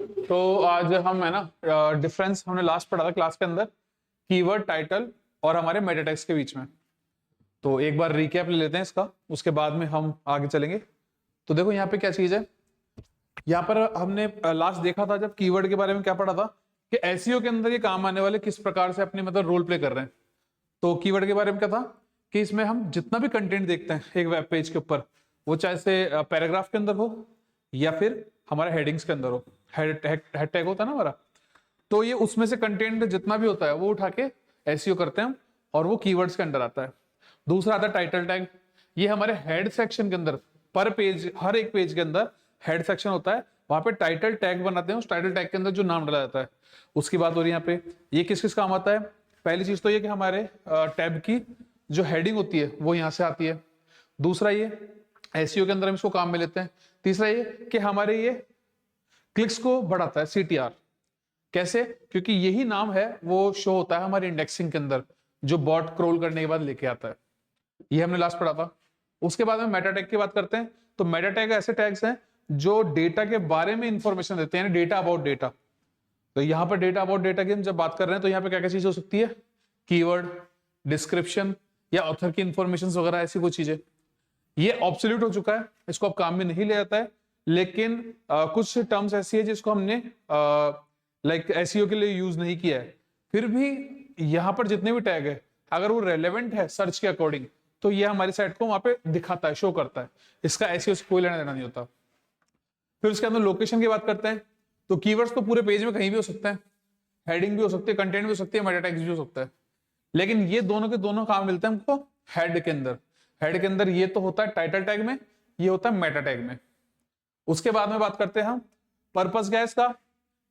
तो आज हम है ना डिफरेंस हमने लास्ट पढ़ा था क्लास के अंदर कीवर्ड, टाइटल और हमारे मेटा टेक्स्ट के बीच में। तो एक बार रिकैप ले लेते हैं इसका, उसके बाद में हम आगे चलेंगे। तो देखो यहाँ पे क्या चीज है, यहाँ पर हमने लास्ट देखा था जब कीवर्ड के बारे में क्या पढ़ा था कि एसईओ के अंदर ये काम आने वाले किस प्रकार से अपने मतलब रोल प्ले कर रहे हैं। तो कीवर्ड के बारे में क्या था कि इसमें हम जितना भी कंटेंट देखते हैं एक वेब पेज के ऊपर, वो चाहे से पैराग्राफ के अंदर हो या फिर हमारे हेडिंग्स के अंदर हो, हेड टैग होता है ना हमारा, तो ये उसमें से कंटेंट जितना भी होता है वो उठा के एसईओ करते हैं और वो कीवर्ड्स के अंदर आता है। दूसरा आता है टाइटल टैग। ये हमारे हेड सेक्शन के अंदर, पर पेज, हर एक पेज के अंदर हेड सेक्शन होता है, वहां पे टाइटल टैग बनाते हैं, उस टाइटल टैग के अंदर जो नाम डाला जाता है उसकी बात हो रही है यहाँ पे। ये किस किस काम आता है? पहली चीज तो ये कि हमारे टैब की जो हेडिंग होती है वो यहाँ से आती है। दूसरा ये एसईओ के अंदर हम इसको काम में लेते हैं। तीसरा ये कि हमारे ये क्लिक्स को बढ़ाता है, सीटीआर। कैसे? क्योंकि यही नाम है वो शो होता है हमारी इंडेक्सिंग के अंदर, जो बॉट क्रोल करने के बाद लेके आता है। ये हमने लास्ट पढ़ा था। उसके बाद में मेटा टैग की बात करते हैं। तो मेटा टैग ऐसे टैग्स हैं जो डेटा के बारे में इंफॉर्मेशन देते हैं, डेटा अबाउट डेटा। तो यहाँ पर डेटा अबाउट डेटा की हम जब बात कर रहे हैं तो यहाँ पे क्या क्या चीज हो सकती है? कीवर्ड, डिस्क्रिप्शन या ऑथर की इंफॉर्मेशन वगैरह, ऐसी कोई चीजें। ये ऑब्सोल्यूट हो चुका है, इसको अब काम में नहीं ले जाता है, लेकिन कुछ टर्म्स ऐसी है जिसको हमने लाइक एसईओ के लिए यूज नहीं किया है। फिर भी यहाँ पर जितने भी टैग है अगर वो रेलेवेंट है सर्च के अकॉर्डिंग तो ये हमारी साइट को वहां पे दिखाता है, शो करता है। इसका एसईओ से कोई लेना देना नहीं होता। फिर उसके अंदर लोकेशन की बात करते हैं। तो कीवर्ड्स तो पूरे पेज में कहीं भी हो सकता है, हेडिंग भी हो सकती है, कंटेंट भी हो सकती है, मेटा टैग्स भी हो सकता है। लेकिन ये दोनों के दोनों काम मिलते हैं हमको हेड के अंदर। हेड के अंदर ये तो होता है टाइटल टैग में, ये होता है मेटा टैग में। उसके बाद में बात करते हैं हम पर्पस क्या है इसका।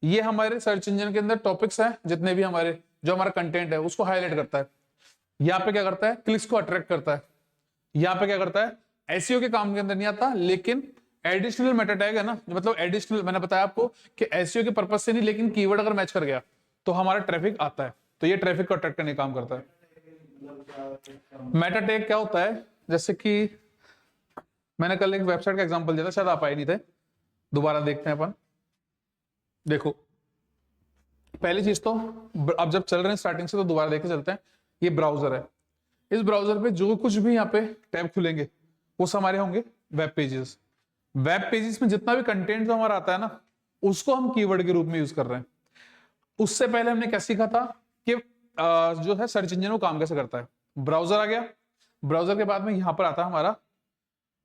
ये हमारे सर्च इंजन के अंदर टॉपिक्स हैं जितने भी हमारे, जो हमारा कंटेंट है उसको हाईलाइट करता है। यहाँ पे क्या करता है? क्लिक्स को अट्रैक्ट करता है। यहाँ पे क्या करता है? एसईओ के काम के अंदर नहीं आता, लेकिन एडिशनल मेटा टैग है ना, मतलब एडिशनल, मैंने बताया आपको कि एसईओ के पर्पस से नहीं, लेकिन कीवर्ड अगर मैच कर गया तो हमारा ट्रैफिक आता है। तो ये ट्रैफिक को अट्रैक्ट करने का काम करता है। मेटा टैग क्या होता है? जैसे कि मैंने कल एक वेबसाइट का एग्जांपल दिया था, शायद आप आए नहीं थे, दोबारा देखते हैं अपन। देखो पहली चीज तो अब जब चल रहे हैं स्टार्टिंग से तो दोबारा देख के चलते हैं। ये ब्राउजर है, इस ब्राउजर पे जो कुछ भी यहाँ पे टैब खुलेंगे वो सब हमारे होंगे वेब पेजेस। वेब पेजेस में जितना भी कंटेंट जो हमारा आता है ना, उसको हम कीवर्ड के रूप में यूज कर रहे हैं। उससे पहले हमने क्या सीखा था कि जो है सर्च इंजन वो काम कैसे करता है। ब्राउजर आ गया, ब्राउजर के बाद में यहां पर आता है हमारा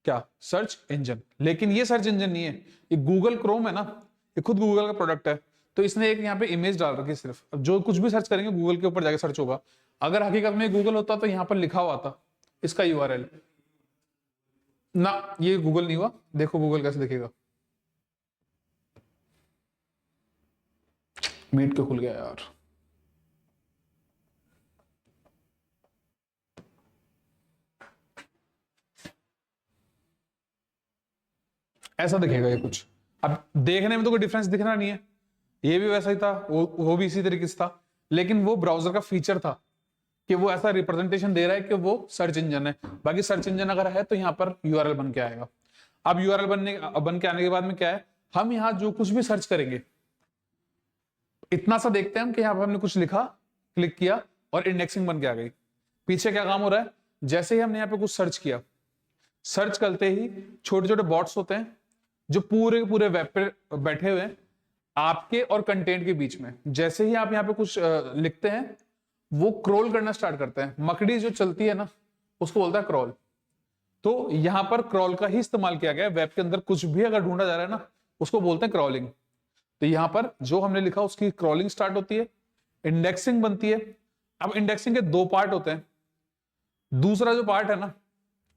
क्या? Search engine. लेकिन ये सर्च इंजन नहीं है, ये गूगल क्रोम है ना, ये खुद गूगल का प्रोडक्ट है। तो इसने एक यहाँ पे इमेज डाल रखी है सिर्फ। अब जो कुछ भी सर्च करेंगे गूगल के ऊपर जाके सर्च होगा। अगर हकीकत में गूगल होता तो यहाँ पर लिखा हुआ था इसका यूआरएल ना, ये गूगल नहीं हुआ। देखो गूगल कैसे दिखेगा, मीट क्यों खुल गया यार। ऐसा दिखेगा ये कुछ। अब देखने में तो कोई डिफरेंस दिखना नहीं है, ये भी वैसा ही था, वो भी इसी तरीके से था, लेकिन वो ब्राउजर का फीचर था कि वो ऐसा रिप्रेजेंटेशन दे रहा है कि वो सर्च इंजन है। बाकी सर्च इंजन अगर है तो यहाँ पर यूआरएल बन के आएगा। अब यूआरएल बन के आने के बाद में क्या है, हम यहाँ जो कुछ भी सर्च करेंगे, इतना सा देखते हैं हम कि यहाँ पर हमने कुछ लिखा, क्लिक किया और इंडेक्सिंग बन के आ गई। पीछे क्या काम हो रहा है? जैसे ही हमने यहाँ पे कुछ सर्च किया, सर्च करते ही छोटे छोटे बॉट्स होते हैं जो पूरे पूरे वेब पे बैठे हुए हैं आपके और कंटेंट के बीच में। जैसे ही आप यहाँ पे कुछ लिखते हैं वो क्रोल करना स्टार्ट करते हैं। मकड़ी जो चलती है ना उसको बोलता है क्रॉल। तो यहाँ पर क्रॉल का ही इस्तेमाल किया गया है। वेब के अंदर कुछ भी अगर ढूंढा जा रहा है ना उसको बोलते हैं क्रॉलिंग। तो यहाँ पर जो हमने लिखा उसकी क्रॉलिंग स्टार्ट होती है, इंडेक्सिंग बनती है। अब इंडेक्सिंग के दो पार्ट होते हैं। दूसरा जो पार्ट है ना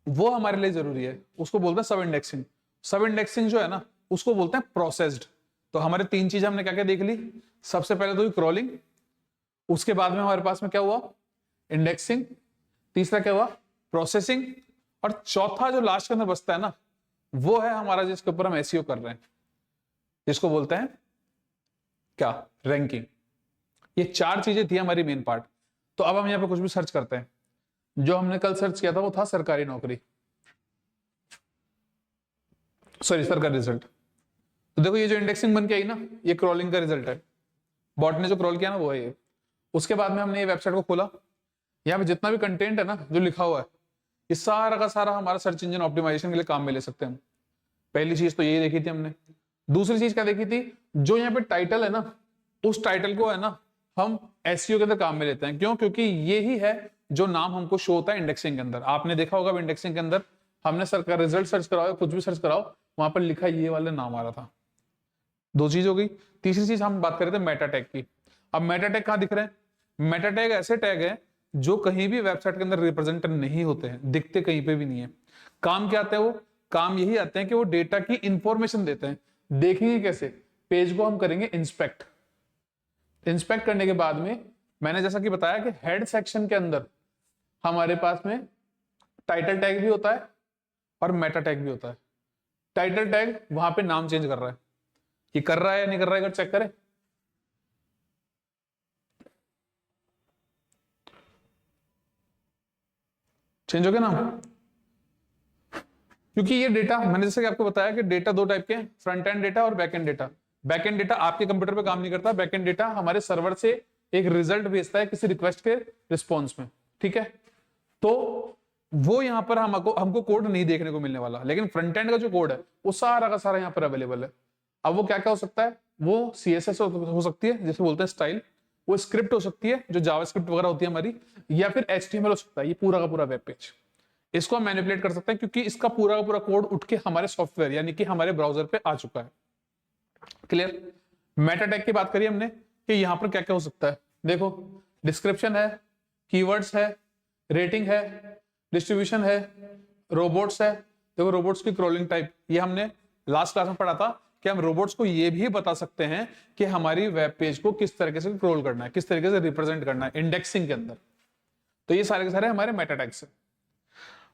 वो हमारे लिए जरूरी है, उसको बोलते हैं सब इंडेक्सिंग। सब इंडेक्सिंग जो है ना उसको बोलते हैं प्रोसेस्ड। तो हमारे तीन चीजें हमने क्या क्या देख ली। सबसे पहले तो क्रॉलिंग, उसके बाद में हमारे पास में क्या हुआ? इंडेक्सिंग। तीसरा क्या हुआ? प्रोसेसिंग। और चौथा जो लास्ट के अंदर बचता है ना वो है हमारा जिसके ऊपर हम एसईओ कर रहे हैं, जिसको बोलते हैं क्या? रैंकिंग। ये चार चीजें थी हमारी मेन पार्ट। तो अब हम यहाँ पे कुछ भी सर्च करते हैं। जो हमने कल सर्च किया था वो था सरकारी नौकरी, सॉरी सरकारी रिजल्ट। तो देखो ये जो इंडेक्सिंग बन के आई ना, ये क्रॉलिंग का रिजल्ट है। बॉट ने जो क्रॉल किया ना वो है ये। उसके बाद में हमने ये वेबसाइट को खोला, यहाँ पे जितना भी कंटेंट है ना जो लिखा हुआ है, ये सारा का सारा हमारा सर्च इंजन ऑप्टिमाइजेशन के लिए काम में ले सकते हैं हम। पहली चीज तो यही देखी थी हमने। दूसरी चीज क्या देखी थी, जो यहाँ पे टाइटल है ना, उस टाइटल को है ना हम एसईओ के अंदर काम में लेते हैं। क्यों? क्योंकि ये ही है जो नाम हमको शो होता है इंडेक्सिंग के अंदर। आपने देखा होगा इंडेक्सिंग के अंदर हमने सर का रिजल्ट सर्च कराओ, कुछ भी सर्च कराओ, वहां पर लिखा ये वाला नाम आ रहा था। दो चीज हो गई। तीसरी चीज हम बात कर रहे थे मेटा टैग की। अब मेटा टैग कहां दिख रहे हैं? मेटा टैग ऐसे टैग है जो कहीं भी वेबसाइट के अंदर रिप्रेजेंट नहीं होते हैं, दिखते कहीं पे भी नहीं है। काम क्या आते हैं वो? काम यही आते हैं कि वो डेटा की इंफॉर्मेशन देते हैं। देखेंगे कैसे? पेज को हम करेंगे इंस्पेक्ट। इंस्पेक्ट करने के बाद में मैंने जैसा कि बताया कि हेड सेक्शन के अंदर हमारे पास में टाइटल टैग भी होता है और मेटा टैग भी होता है। टाइटल टैग वहां पे नाम चेंज कर रहा है, ये कर रहा है या नहीं कर रहा है, अगर चेक करें। चेंज हो गया नाम, क्योंकि ये डेटा मैंने जैसे कि आपको बताया कि डेटा दो टाइप के हैं, फ्रंट एंड डेटा और back and data. Back and data आपके कंप्यूटर पे काम नहीं करता, बैक एंड डेटा हमारे सर्वर से एक रिजल्ट भेजता है किसी रिक्वेस्ट के रिस्पॉन्स में, ठीक है। तो वो यहाँ पर हमको कोड नहीं देखने को मिलने वाला, लेकिन फ्रंट एंड का जो कोड है वो सारा का सारा यहाँ पर अवेलेबल है। अब वो क्या क्या हो सकता है? वो CSS हो सकती है, जैसे बोलते हैं स्टाइल, वो स्क्रिप्ट हो सकती है जो जावास्क्रिप्ट वगैरह होती है हमारी, या फिर HTML हो सकता है, ये पूरा का पूरा वेब पेज। इसको हम मैनिपुलेट कर सकते हैं क्योंकि इसका पूरा का पूरा कोड उठ के हमारे सॉफ्टवेयर यानी कि हमारे ब्राउजर पे आ चुका है। क्लियर? मेटा टैग की बात करिए हमने कि यहां पर क्या क्या हो सकता है। देखो, डिस्क्रिप्शन है, कीवर्ड्स है, रेटिंग है, डिस्ट्रीब्यूशन है, रोबोट्स है। देखो रोबोट्स की क्रॉलिंग टाइप, ये हमने लास्ट क्लास में पढ़ा था कि हम रोबोट्स को ये भी बता सकते हैं कि हमारी वेब पेज को किस तरीके से क्रॉल करना है, किस तरीके से रिप्रेजेंट करना है इंडेक्सिंग के अंदर। तो ये सारे के सारे हमारे मेटा टैग्स है।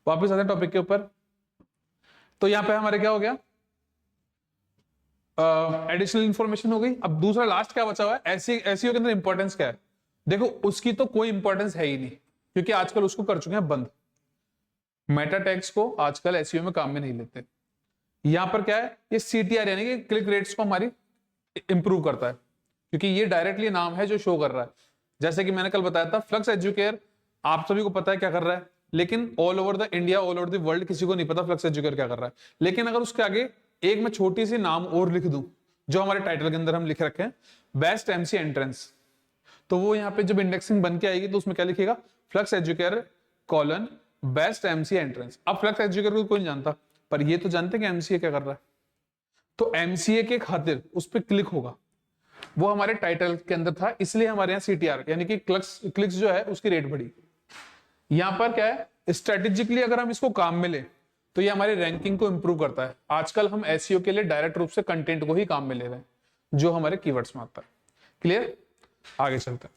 वापस आते हैं टॉपिक के ऊपर। तो यहां पे हमारे क्या हो गया, एडिशनल इंफॉर्मेशन हो गई। अब दूसरा लास्ट क्या बचा हुआ है, एसईओ के अंदर इंपॉर्टेंस क्या है? देखो उसकी तो कोई इंपॉर्टेंस है ही नहीं, क्योंकि आजकल उसको कर चुके हैं बंद। मेटा टैग्स को आजकल एसईओ में काम में नहीं लेते। यहां पर क्या है, ये CTR यानी कि क्लिक रेट्स को हमारी इंप्रूव करता है, क्योंकि ये डायरेक्टली नाम है जो शो कर रहा है। जैसे कि मैंने कल बताया था, फ्लक्स एजुकेयर आप सभी को पता है क्या कर रहा है, लेकिन all over the India, all over the world किसी को नहीं पता फ्लक्स एजुकेयर क्या कर रहा है। लेकिन अगर उसके आगे एक मैं छोटी सी नाम और लिख दूं, जो हमारे टाइटल के अंदर हम लिख रखे हैं, बेस्ट MC एंट्रेंस, तो वो यहाँ पे जब इंडेक्सिंग बन के आएगी तो उसमें क्या लिखेगा, flux educare colon best MC entrance. अब फ्लक्स एजुकेयर को कोई नहीं जानता, पर ये तो जानते हैं कि MCA क्या कर रहा है। तो MCA के खातिर उस पर क्लिक होगा, वो हमारे टाइटल के अंदर था, इसलिए हमारे यहाँ CTR यानी कि क्लिक्स जो है उसकी रेट बढ़ी। यहां पर क्या है, स्ट्रेटेजिकली अगर हम इसको काम में ले तो ये हमारी रैंकिंग को इंप्रूव करता है। आजकल हम एसईओ के लिए डायरेक्ट रूप से कंटेंट को ही काम में ले रहे हैं जो हमारे कीवर्ड्स में आता है। क्लियर? आगे चलते हैं।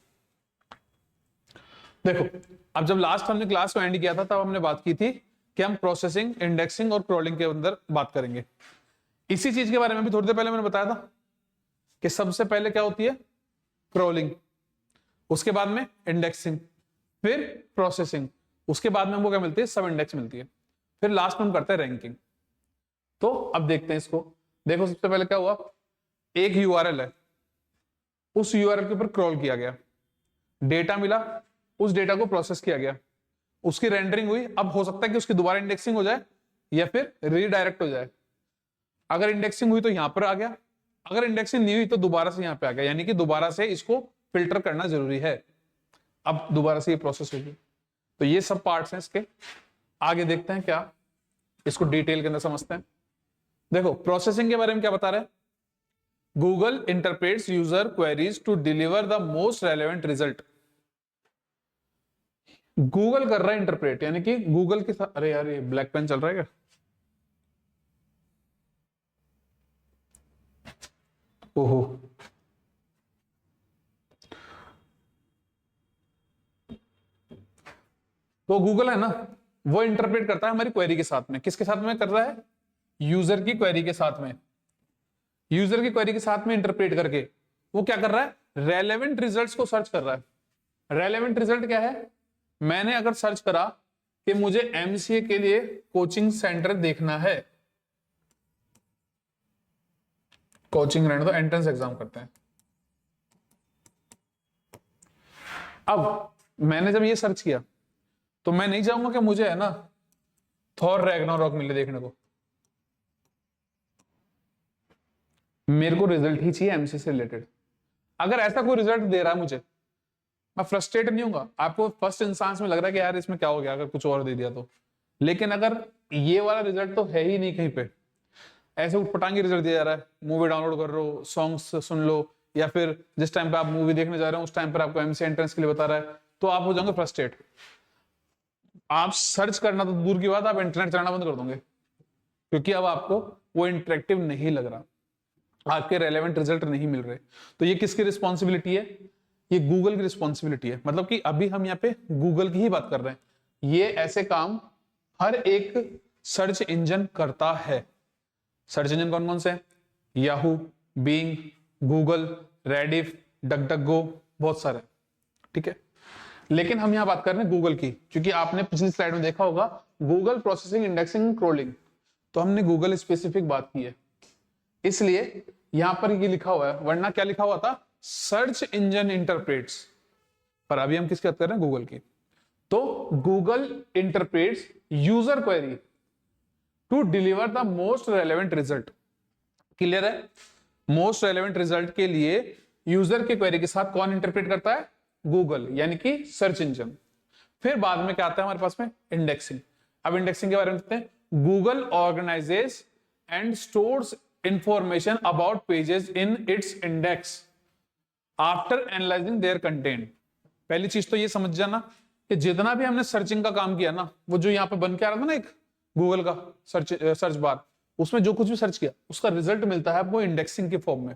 देखो, अब जब लास्ट हमने क्लास को एंड किया था तब हमने बात की थी कि हम प्रोसेसिंग, इंडेक्सिंग और क्रॉलिंग के अंदर बात करेंगे। इसी चीज के बारे में भी थोड़ी देर पहले मैंने बताया था कि सबसे पहले क्या होती है, क्रॉलिंग, उसके बाद में इंडेक्सिंग, फिर प्रोसेसिंग, उसके बाद में हमको क्या मिलती है, सब इंडेक्स मिलती है, फिर लास्ट में हम करते हैं रैंकिंग। तो अब देखते हैं इसको। देखो सबसे पहले क्या हुआ, एक URL है, उस URL के ऊपर क्रॉल किया गया, डेटा मिला, उस डेटा को प्रोसेस किया गया, उसकी रेंडरिंग हुई। अब हो सकता है कि उसकी दोबारा इंडेक्सिंग हो जाए या फिर रीडायरेक्ट हो जाए। अगर इंडेक्सिंग हुई तो यहां पर आ गया, अगर इंडेक्सिंग नहीं हुई तो दोबारा से यहां पे आ गया, यानी कि दोबारा से इसको फिल्टर करना जरूरी है। अब दोबारा से ये प्रोसेस होगी। तो ये सब पार्ट्स हैं इसके। आगे देखते हैं क्या, इसको डिटेल के अंदर समझते हैं। देखो प्रोसेसिंग के बारे में क्या बता रहे हैं, Google interprets user queries to deliver the most relevant result. Google कर रहा है इंटरप्रेट, यानी कि गूगल के साथ, अरे यार ये ब्लैक पेन चल रहा है क्या? ओहो, तो गूगल है ना, वो इंटरप्रेट करता है हमारी क्वेरी के साथ में। किसके साथ में कर रहा है, यूजर की क्वेरी के साथ में। यूजर की क्वेरी के साथ में इंटरप्रेट करके वो क्या कर रहा है, रेलेवेंट रिजल्ट्स को सर्च कर रहा है। रेलेवेंट रिजल्ट क्या है, मैंने अगर सर्च करा कि मुझे MCA के लिए कोचिंग सेंटर देखना है, कोचिंग रहने दो, एंट्रेंस एग्जाम करते हैं। अब मैंने जब ये सर्च किया तो मैं नहीं चाहूंगा कि मुझे है ना थॉर रैग्नारॉक मिले देखने को, मेरे को रिजल्ट ही चाहिए एमसी से रिलेटेड। अगर ऐसा कोई रिजल्ट दे रहा है मुझे, मैं फ्रस्ट्रेट नहीं होऊंगा। आपको फर्स्ट इंस्टेंस में लग रहा है कि यार इसमें क्या हो गया अगर कुछ और दे दिया तो, लेकिन अगर ये वाला रिजल्ट तो है ही नहीं कहीं पे, ऐसे उठपटांगी रिजल्ट दिया जा रहा है, मूवी डाउनलोड कर लो, सॉन्ग्स सुन लो, या फिर जिस टाइम पे आप मूवी देखने जा रहे हो उस टाइम पर आपको एमसी एंट्रेंस के लिए बता रहा है, तो आप हो जाओगे फ्रस्ट्रेट। आप सर्च करना तो दूर की बात, आप इंटरनेट चलाना बंद कर दोगे, क्योंकि अब आपको वो इंटरेक्टिव नहीं लग रहा, आपके रेलेवेंट रिजल्ट नहीं मिल रहे। तो ये किसकी रिस्पॉन्सिबिलिटी है? ये गूगल की रिस्पॉन्सिबिलिटी है। मतलब कि अभी हम यहाँ पे गूगल की ही बात कर रहे हैं। ये ऐसे काम हर एक सर्च इंजन करता है। सर्च इंजन कौन कौन से हैं? Yahoo, being, Google, Rediff, DuckDuckGo, बहुत सारे, ठीक है। लेकिन हम यहां बात कर रहे हैं गूगल की, क्योंकि आपने पिछली स्लाइड में देखा होगा गूगल प्रोसेसिंग, इंडेक्सिंग, क्रोलिंग, तो हमने गूगल स्पेसिफिक बात की है, इसलिए यहां पर ये लिखा हुआ है, वरना क्या लिखा हुआ था? Search engine interprets. पर अभी हम किसकी बात कर रहे हैं? गूगल की। तो Google interprets user query to deliver the most relevant result. Clear है? मोस्ट रेलेवेंट रिजल्ट के लिए यूजर के क्वेरी के साथ कौन इंटरप्रेट करता है? गूगल, यानी कि सर्च इंजन। फिर बाद में क्या आता है हमारे पास में? इंडेक्सिंग। अब इंडेक्सिंग के बारे में देखते हैं। Google organises and stores information about pages in its index after analysing their content. पहली चीज तो ये समझ जाना कि जितना भी हमने सर्चिंग का काम किया ना, वो जो यहाँ पे बन के आ रहा था ना एक गूगल का सर्च बार, उसमें जो कुछ भी सर्च किया उसका रिजल्ट मिलता है आपको इंडेक्सिंग के फॉर्म में।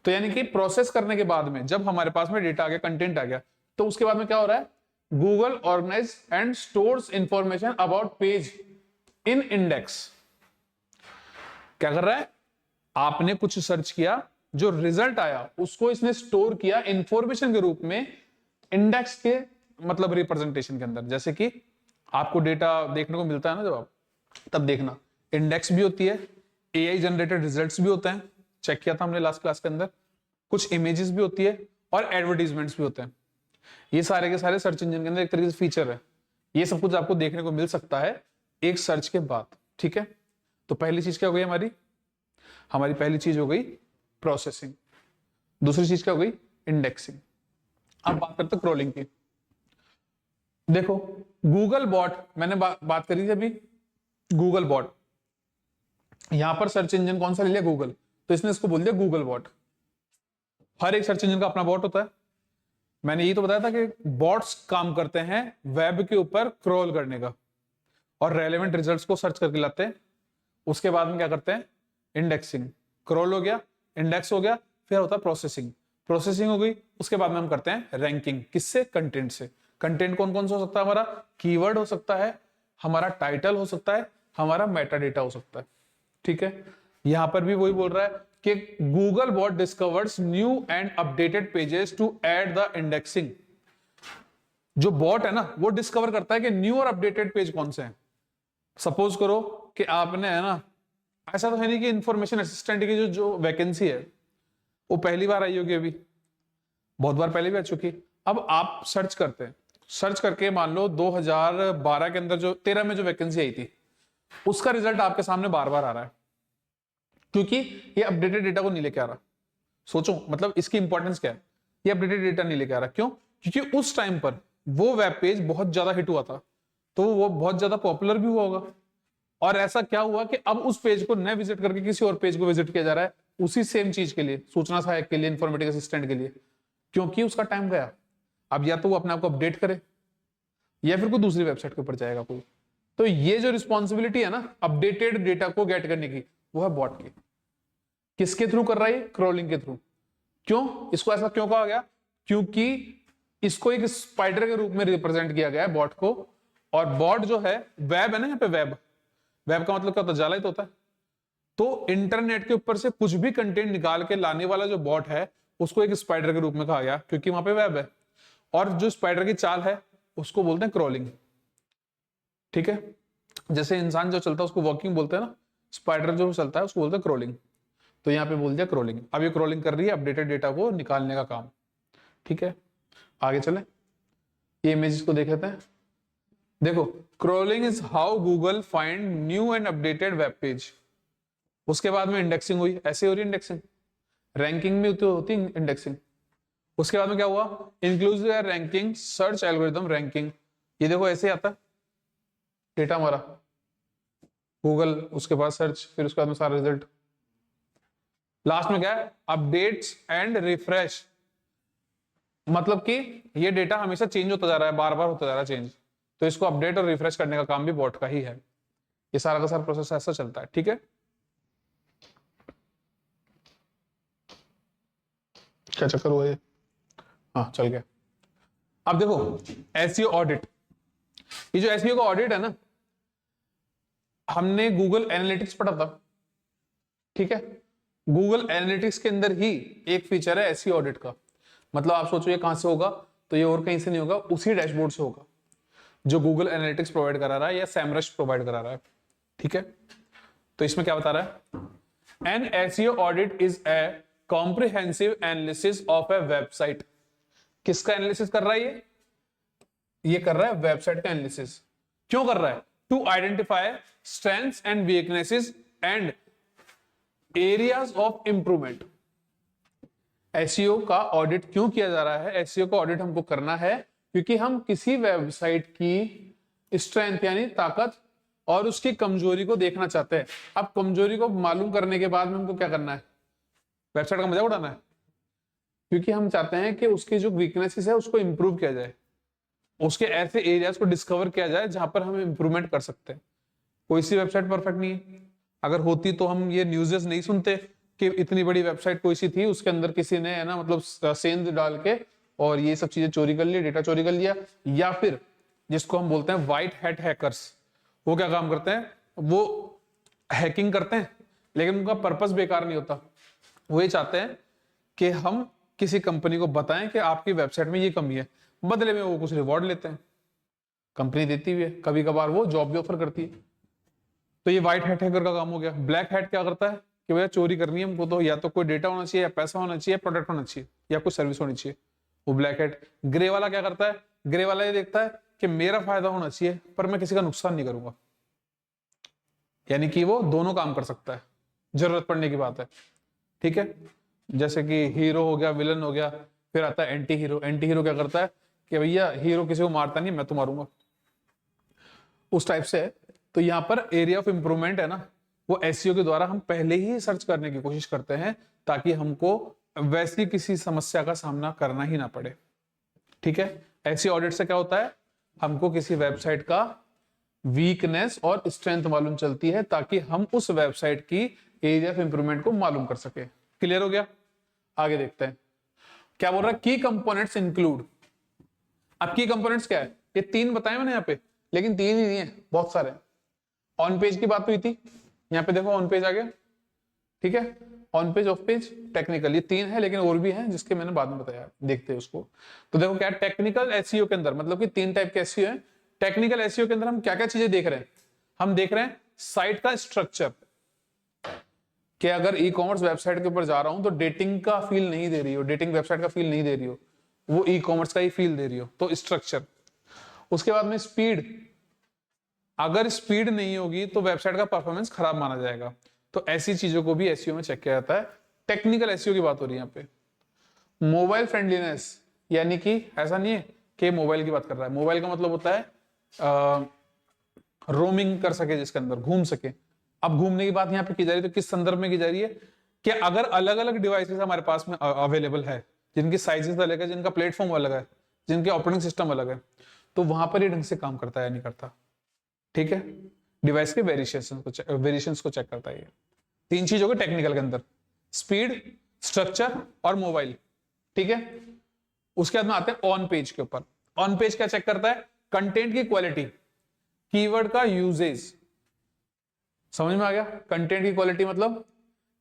तो यानी कि प्रोसेस करने के बाद में जब हमारे पास में डेटा आ गया, कंटेंट आ गया, तो उसके बाद में क्या हो रहा है? Google organise and stores information about page in index. क्या कर रहा है? आपने कुछ सर्च किया, जो रिजल्ट आया उसको इसने स्टोर किया इंफॉर्मेशन के रूप में इंडेक्स के मतलब रिप्रेजेंटेशन के अंदर। जैसे कि आपको डेटा देखने को मिलता है ना जब आप, तब देखना इंडेक्स भी होती है, एआई जनरेटेड रिजल्ट्स भी होते हैं, चेक किया था हमने लास्ट क्लास के अंदर, कुछ इमेजेस भी होती है और एडवर्टीजमेंट्स भी होते हैं। ये सारे के सारे सर्च इंजन के अंदर एक तरीके से फीचर है। ये सब कुछ आपको देखने को मिल सकता है एक सर्च के बाद, ठीक है। तो पहली चीज क्या हो गई हमारी पहली चीज हो गई प्रोसेसिंग। दूसरी चीज क्या हो गई? इंडेक्सिंग। अब बात करते हैं क्रोलिंग की। देखो गूगल बॉट, मैंने बात करी थी अभी, गूगल बॉट। यहां पर सर्च इंजन कौन सा ले लिया? गूगल, तो इसने इसको बोल दिया गूगल बॉट। हर एक सर्च इंजन का अपना बॉट होता है। मैंने यही तो बताया था कि बॉट्स काम करते हैं वेब के ऊपर क्रॉल करने का और रेलेवेंट रिजल्ट्स को सर्च करके लाते हैं। उसके बाद में क्या करते हैं? इंडेक्सिंग। क्रॉल हो गया, इंडेक्स हो गया, फिर होता है प्रोसेसिंग। प्रोसेसिंग हो गई, उसके बाद में हम करते हैं रैंकिंग। किससे? कंटेंट से। कंटेंट कौन कौन सा हो सकता है? हमारा कीवर्ड हो सकता है, हमारा टाइटल हो सकता है, हमारा मेटा डेटा हो सकता है, ठीक है। यहां पर भी वही बोल रहा है कि Google bot discovers new and updated pages to add the indexing. जो बॉट है ना, वो डिस्कवर करता है कि न्यू और अपडेटेड पेज कौन से हैं। सपोज करो कि आपने है ना, ऐसा तो है नहीं कि इंफॉर्मेशन असिस्टेंट की जो वैकेंसी है वो पहली बार आई होगी, अभी बहुत बार पहले भी आ चुकी। अब आप सर्च करते हैं, सर्च करके मान लो 2012 के अंदर जो 13 में जो वैकेंसी आई थी, उसका रिजल्ट आपके सामने बार बार आ रहा है, क्योंकि ये अपडेटेड डेटा को नहीं लेके आ रहा। सोचो मतलब इसकी इंपॉर्टेंस क्या है? ये अपडेटेड डेटा नहीं लेके आ रहा, क्यों? क्योंकि उस टाइम पर वो वेब पेज बहुत ज्यादा हिट हुआ था, तो वो बहुत ज्यादा पॉपुलर भी हुआ होगा। और ऐसा क्या हुआ कि अब उस पेज को न विजिट करके किसी और पेज को विजिट किया जा रहा है, उसी सेम चीज के लिए, सूचना सहायक के लिए, इंफॉर्मेटिक असिस्टेंट के लिए, क्योंकि उसका टाइम गया। अब या तो वो अपने आप को अपडेट करे या फिर कोई दूसरी वेबसाइट के ऊपर जाएगा कोई। तो ये जो रिस्पॉन्सिबिलिटी है ना अपडेटेड डेटा को गेट करने की, वो है बॉट की। किसके थ्रू कर रहा है? क्रोलिंग के थ्रू। क्यों? इसको ऐसा क्यों कहा गया? क्योंकि इसको एक स्पाइडर के रूप में रिप्रेजेंट किया गया है बॉट को। और बॉट जो है वेब है ना, यहाँ पे वेब, वेब का मतलब क्या होता है? जाला ही तो होता है। तो इंटरनेट के ऊपर से कुछ भी कंटेंट निकाल के लाने वाला जो बॉट है, उसको एक स्पाइडर के रूप में कहा गया, क्योंकि वहां पे वेब है। और जो स्पाइडर की चाल है उसको बोलते हैं क्रॉलिंग, ठीक है। जैसे इंसान जो चलता है उसको वॉकिंग बोलते हैं ना, स्पाइडर जो चलता है उसको बोलते हैं क्रॉलिंग। तो यहाँ पे बोल दिया क्रॉलिंग। अब ये क्रॉलिंग कर रही है अपडेटेड डेटा को निकालने का काम। ठीक है, आगे चले, ये इमेज को देख लेते हैं। देखो, crawling is how Google find new and updated web page. उसके बाद में इंडेक्सिंग हुई, ऐसे हो रही इंडेक्सिंग, रैंकिंग में तो होती इंडेक्सिंग। उसके बाद में क्या हुआ, inclusive ranking, search algorithm ranking. ये देखो ऐसे आता है डेटा हमारा, गूगल, उसके बाद सर्च, फिर उसके बाद में सारा रिजल्ट। लास्ट में क्या है, अपडेट्स एंड रिफ्रेश, मतलब कि ये डेटा हमेशा चेंज होता जा रहा है, बार बार होता जा रहा है चेंज, तो इसको अपडेट और रिफ्रेश करने का काम भी बॉट का ही है। ये सारा का सारा प्रोसेस ऐसा चलता है। ठीक है, क्या चक्कर हुआ ये, हाँ चल गया। अब देखो एसईओ ऑडिट, ये जो एसईओ का ऑडिट है ना, हमने गूगल एनालिटिक्स पढ़ा था। ठीक है, गूगल एनालिटिक्स के अंदर ही एक फीचर है एसईओ ऑडिट का। मतलब आप सोचो ये कहां से होगा, तो ये और कहीं से नहीं होगा, उसी डैशबोर्ड से होगा जो गूगल एनालिटिक्स प्रोवाइड करा रहा है या सैमरश प्रोवाइड करा रहा है। ठीक है, तो इसमें क्या बता रहा है, an SEO audit is a comprehensive analysis of a website. किसका एनालिसिस कर रहा है ये कर रहा है वेबसाइट का एनालिसिस। क्यों कर रहा है, to identify strengths and weaknesses and areas of improvement. SEO का ऑडिट क्यों किया जा रहा है, एसईओ का ऑडिट हमको करना है क्योंकि हम किसी वेबसाइट की स्ट्रेंथ यानी ताकत और उसकी कमजोरी को देखना चाहते हैं। अब कमजोरी को मालूम करने के बाद में हमको क्या करना है, वेबसाइट का मजा उड़ाना है, क्योंकि हम चाहते हैं कि उसकी जो वीकनेसेस है उसको इंप्रूव किया जाए, उसके ऐसे एरियाज को डिस्कवर किया जाए जहां पर हम इंप्रूवमेंट कर सकते हैं। कोई सी वेबसाइट परफेक्ट नहीं है, अगर होती तो हम ये न्यूज़ेस नहीं सुनते कि इतनी बड़ी वेबसाइट कोई सी थी, उसके अंदर किसी ने है ना मतलब सेंध डाल के और ये सब चीजें चोरी कर ली, डेटा चोरी कर लिया। या फिर जिसको हम बोलते हैं व्हाइट हैट हैकर्स, वो क्या काम करते हैं, वो हैकिंग करते हैं लेकिन उनका पर्पस बेकार नहीं होता। वो ये चाहते हैं कि हम किसी कंपनी को बताएं कि आपकी वेबसाइट में ये कमी है, बदले में वो कुछ रिवॉर्ड लेते हैं, कंपनी देती हुई है, कभी कभार वो जॉब भी ऑफर करती है। तो ये व्हाइट हैट हैकर का काम हो गया। ब्लैक हैट क्या करता है कि भैया चोरी करनी है हमको, तो या तो कोई डेटा होना चाहिए, या पैसा होना चाहिए, प्रोडक्ट होना चाहिए, या कोई सर्विस होनी चाहिए, वो ब्लैक हैट। ग्रे वाला क्या करता है, ग्रे वाला ये देखता है कि मेरा फायदा होना चाहिए पर मैं किसी का नुकसान नहीं करूंगा, यानी कि वो दोनों काम कर सकता है, जरूरत पड़ने की बात है। ठीक है, जैसे कि हीरो हो गया, विलन हो गया, फिर आता है एंटी हीरो। एंटी हीरो क्या करता है कि भैया हीरो किसी को मारता नहीं, मैं तो मारूंगा, उस टाइप से है। तो यहाँ पर एरिया ऑफ इंप्रूवमेंट है ना, वो एसईओ के द्वारा हम पहले ही सर्च करने की कोशिश करते हैं ताकि हमको वैसी किसी समस्या का सामना करना ही ना पड़े। ठीक है, एसईओ ऑडिट से क्या होता है, हमको किसी वेबसाइट का वीकनेस और स्ट्रेंथ मालूम चलती है ताकि हम उस वेबसाइट की एरिया ऑफ इंप्रूवमेंट को मालूम कर सके। क्लियर हो गया, आगे देखते हैं क्या बोल रहा है, की कंपोनेंट्स इंक्लूड। अब की कंपोनेंट्स क्या है, ये तीन बताए मैंने यहाँ पे, लेकिन तीन ही नहीं है, बहुत सारे। ऑन पेज की बात हुई थी, यहाँ पे देखो ऑन पेज आ गया। ठीक है, on page, of page, technical, ये तीन है, लेकिन और भी हैं जिसके मैंने बाद में बताया, देखते हैं उसको। तो देखो क्या टेक्निकल एसईओ के अंदर, मतलब कि तीन टाइप के एसईओ है। टेक्निकल एसईओ के अंदर हम क्या क्या चीजें देख रहे हैं, हम देख रहे हैं साइट का स्ट्रक्चर, कि अगर ई कॉमर्स वेबसाइट के ऊपर जा रहा हूं तो डेटिंग का फील नहीं दे रही हो, डेटिंग वेबसाइट का फील नहीं दे रही हो, वो ई कॉमर्स का ही फील दे रही हो, तो स्ट्रक्चर। उसके बाद में स्पीड, अगर स्पीड नहीं होगी तो वेबसाइट का परफॉर्मेंस खराब माना जाएगा, तो ऐसी चीजों को भी एसईओ में चेक किया जाता है। टेक्निकल एसईओ की बात हो रही है यहाँ पे। मोबाइल फ्रेंडलीनेस, यानी कि ऐसा नहीं है कि मोबाइल की बात कर रहा है, मोबाइल का मतलब होता है रोमिंग कर सके, जिसके अंदर घूम सके। अब घूमने की बात यहाँ पे की जा रही है तो किस संदर्भ में की जा रही है, कि अगर अलग अलग डिवाइसेस हमारे पास में अवेलेबल है, जिनकी साइजेस अलग है, जिनका प्लेटफॉर्म अलग है, जिनके ऑपरेटिंग सिस्टम अलग है, तो वहां पर ये ढंग से काम करता है या नहीं करता। ठीक है, डिवाइस के वेरिएशंस को चेक करता है ये। तीन चीजों के टेक्निकल के अंदर, स्पीड, स्ट्रक्चर और मोबाइल। ठीक है, उसके बाद में आते हैं ऑन पेज के ऊपर। ऑन पेज क्या चेक करता है, कंटेंट की क्वालिटी, कीवर्ड का यूजेज। समझ में आ गया, कंटेंट की क्वालिटी मतलब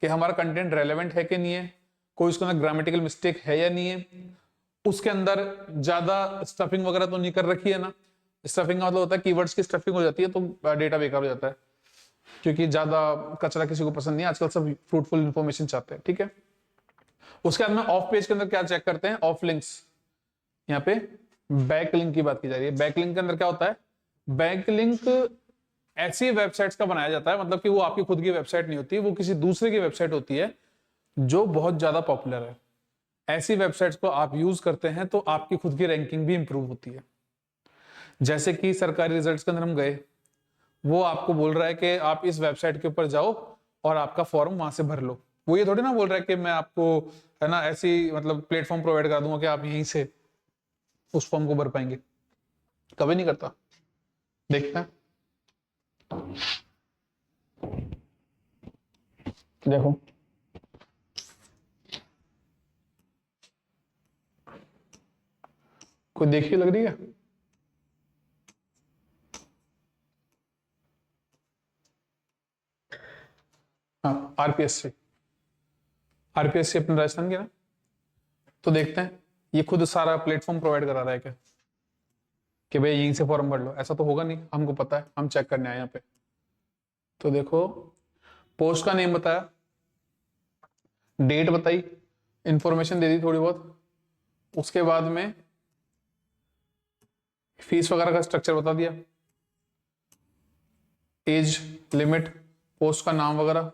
कि हमारा कंटेंट रेलेवेंट है कि नहीं है, कोई उसके अंदर ग्रामेटिकल मिस्टेक है या नहीं है, उसके अंदर ज्यादा स्टफिंग वगैरह तो नहीं कर रखी है ना। स्टफिंग का मतलब होता है कीवर्ड्स की स्टफिंग हो जाती है तो डेटा बेकार हो जाता है। क्योंकि ज्यादा कचरा किसी को पसंद नहीं है, आजकल सब फ्रूटफुल इंफॉर्मेशन चाहते हैं, ठीक है। उसके बाद में ऑफ पेज के अंदर क्या चेक करते हैं, ऑफ लिंक्स। यहाँ पे बैक लिंक की बात की जा रही है। बैक लिंक के अंदर क्या होता है, बैक लिंक ऐसी वेबसाइट्स का बनाया जाता है, मतलब कि वो आपकी खुद की वेबसाइट नहीं होती, वो किसी दूसरे की वेबसाइट होती है जो बहुत ज्यादा पॉपुलर है। ऐसी वेबसाइट्स को आप यूज करते हैं तो आपकी खुद की रैंकिंग भी इंप्रूव होती है। जैसे कि सरकारी रिजल्ट्स के अंदर हम गए, वो आपको बोल रहा है कि आप इस वेबसाइट के ऊपर जाओ और आपका फॉर्म वहां से भर लो। वो ये थोड़ी ना बोल रहा है कि मैं आपको, है ना, ऐसी मतलब प्लेटफॉर्म प्रोवाइड कर दूंगा कि आप यहीं से उस फॉर्म को भर पाएंगे, कभी नहीं करता। देखते हैं, देखो कोई देखिए लग रही है, हाँ आरपीएससी, आरपीएससी अपने राजस्थान के ना। तो देखते हैं ये खुद सारा प्लेटफॉर्म प्रोवाइड करा रहा है क्या, कि भाई यहीं से फॉर्म भर लो। ऐसा तो होगा नहीं, हमको पता है, हम चेक करने आए यहाँ पे। तो देखो पोस्ट का नेम बताया, डेट बताई, इंफॉर्मेशन दे दी थोड़ी बहुत, उसके बाद में फीस वगैरह का स्ट्रक्चर बता दिया, एज लिमिट, पोस्ट का नाम वगैरह,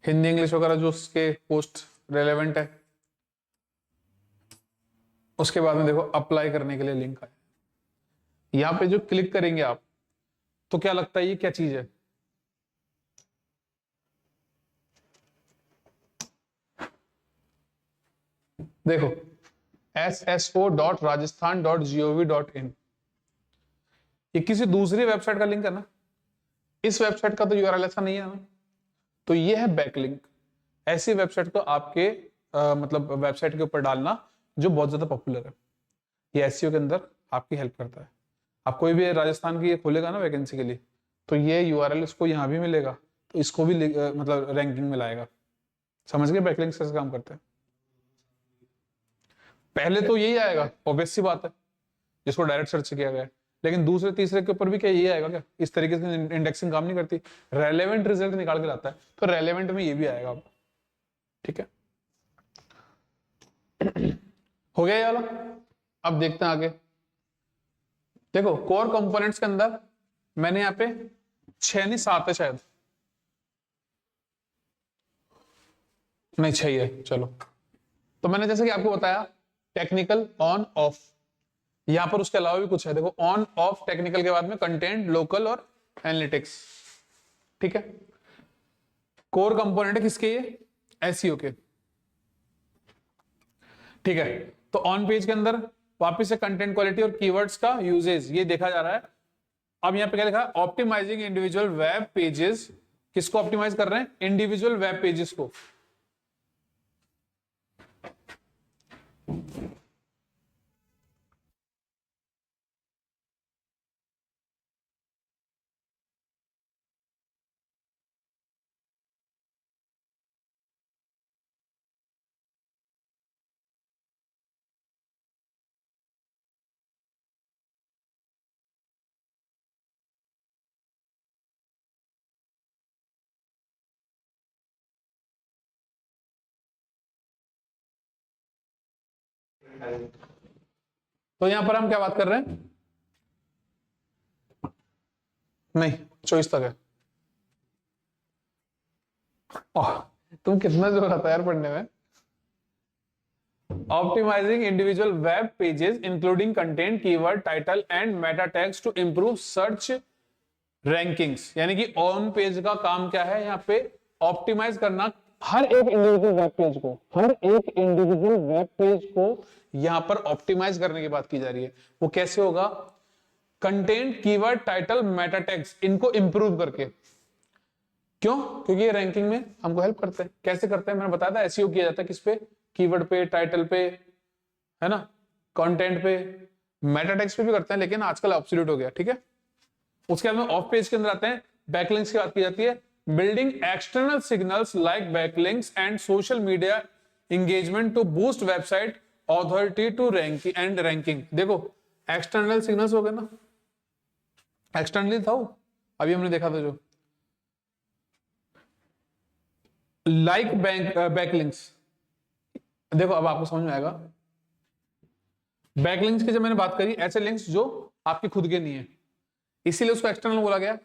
हिंदी इंग्लिश वगैरह जो उसके पोस्ट रेलेवेंट है। उसके बाद में देखो अप्लाई करने के लिए लिंक है। यहां पे जो क्लिक करेंगे आप, तो क्या लगता है ये क्या चीज है, देखो sso.rajasthan.gov.in, ये किसी दूसरी वेबसाइट का लिंक है ना। इस वेबसाइट का तो यूआरएल ऐसा नहीं है ना, तो ये है बैकलिंक। ऐसी वेबसाइट को आपके मतलब वेबसाइट के ऊपर डालना जो बहुत ज्यादा पॉपुलर है, ये एसईओ के अंदर आपकी हेल्प करता है। आप कोई भी राजस्थान की ये खोलेगा ना वैकेंसी के लिए, तो ये यूआरएल इसको यहाँ भी मिलेगा, तो इसको भी मतलब रैंकिंग में लाएगा। समझ गए बैकलिंक्स कैसे काम करते हैं। पहले तो यही आएगा, ऑब्वियस सी बात है, जिसको डायरेक्ट सर्च किया गया है। लेकिन दूसरे तीसरे के ऊपर भी क्या यही आएगा क्या, इस तरीके से इंडेक्सिंग काम नहीं करती, रेलेवेंट रिजल्ट निकाल के लाता है, तो रेलेवेंट में ये भी आएगा आपको, ठीक है। हो गया ये वाला। अब देखते हैं आगे। देखो कोर कंपोनेंट्स के अंदर मैंने यहाँ पे 6 नहीं 7 है शायद, नहीं 6 है, चलो। तो मैंने जैसे कि आपको बताया टेक्निकल ऑन ऑफ, यहां पर उसके अलावा भी कुछ है। देखो ऑन ऑफ टेक्निकल के बाद में कंटेंट, लोकल और एनालिटिक्स, ठीक है। कोर कंपोनेंट है किसके, ये एसईओ के, ठीक है। तो ऑन पेज के अंदर वापस से कंटेंट क्वालिटी और कीवर्ड्स का यूजेज ये देखा जा रहा है। अब यहां पे क्या लिखा है, ऑप्टिमाइजिंग इंडिविजुअल वेब पेजेस, किसको ऑप्टिमाइज कर रहे हैं, इंडिविजुअल वेब पेजेस को। तो यहां पर हम क्या बात कर रहे हैं, नहीं 24 तक है। तुम कितना जोर आता है यार पढ़ने में। Optimising individual web pages including content, keyword, title and meta tags to improve search rankings. यानी कि ऑन पेज का काम क्या है, यहाँ पे ऑप्टिमाइज करना हर एक इंडिविजुअल वेब पेज को, हर एक इंडिविजुअल वेब पेज को यहां पर ऑप्टिमाइज करने की बात की जा रही है। वो कैसे होगा, content, keyword, title, Meta tags, इनको इंप्रूव करके। क्यों, क्योंकि ये रैंकिंग में हमको हेल्प करते हैं। कैसे करते हैं, मैंने बताया था एसईओ किया जाता है किस पे, कीवर्ड पे, टाइटल पे, है ना, कंटेंट पे, मेटा टैग्स पे भी करते हैं, लेकिन आजकल ऑब्सोल्यूट हो गया, ठीक है। उसके बाद में ऑफ पेज के अंदर आते हैं, बैकलिंक्स की बात की जाती है। Building external signals like backlinks and social media engagement to boost website authority to ranking and ranking. देखो एक्सटर्नल सिग्नल्स हो गए ना, एक्सटर्नली था वो, अभी हमने देखा था जो लाइक बैकलिंक्स। देखो अब आपको समझ में आएगा। बैकलिंक्स की जब मैंने बात करी, ऐसे लिंक्स जो आपके खुद के नहीं है, इसीलिए उसको एक्सटर्नल बोला गया।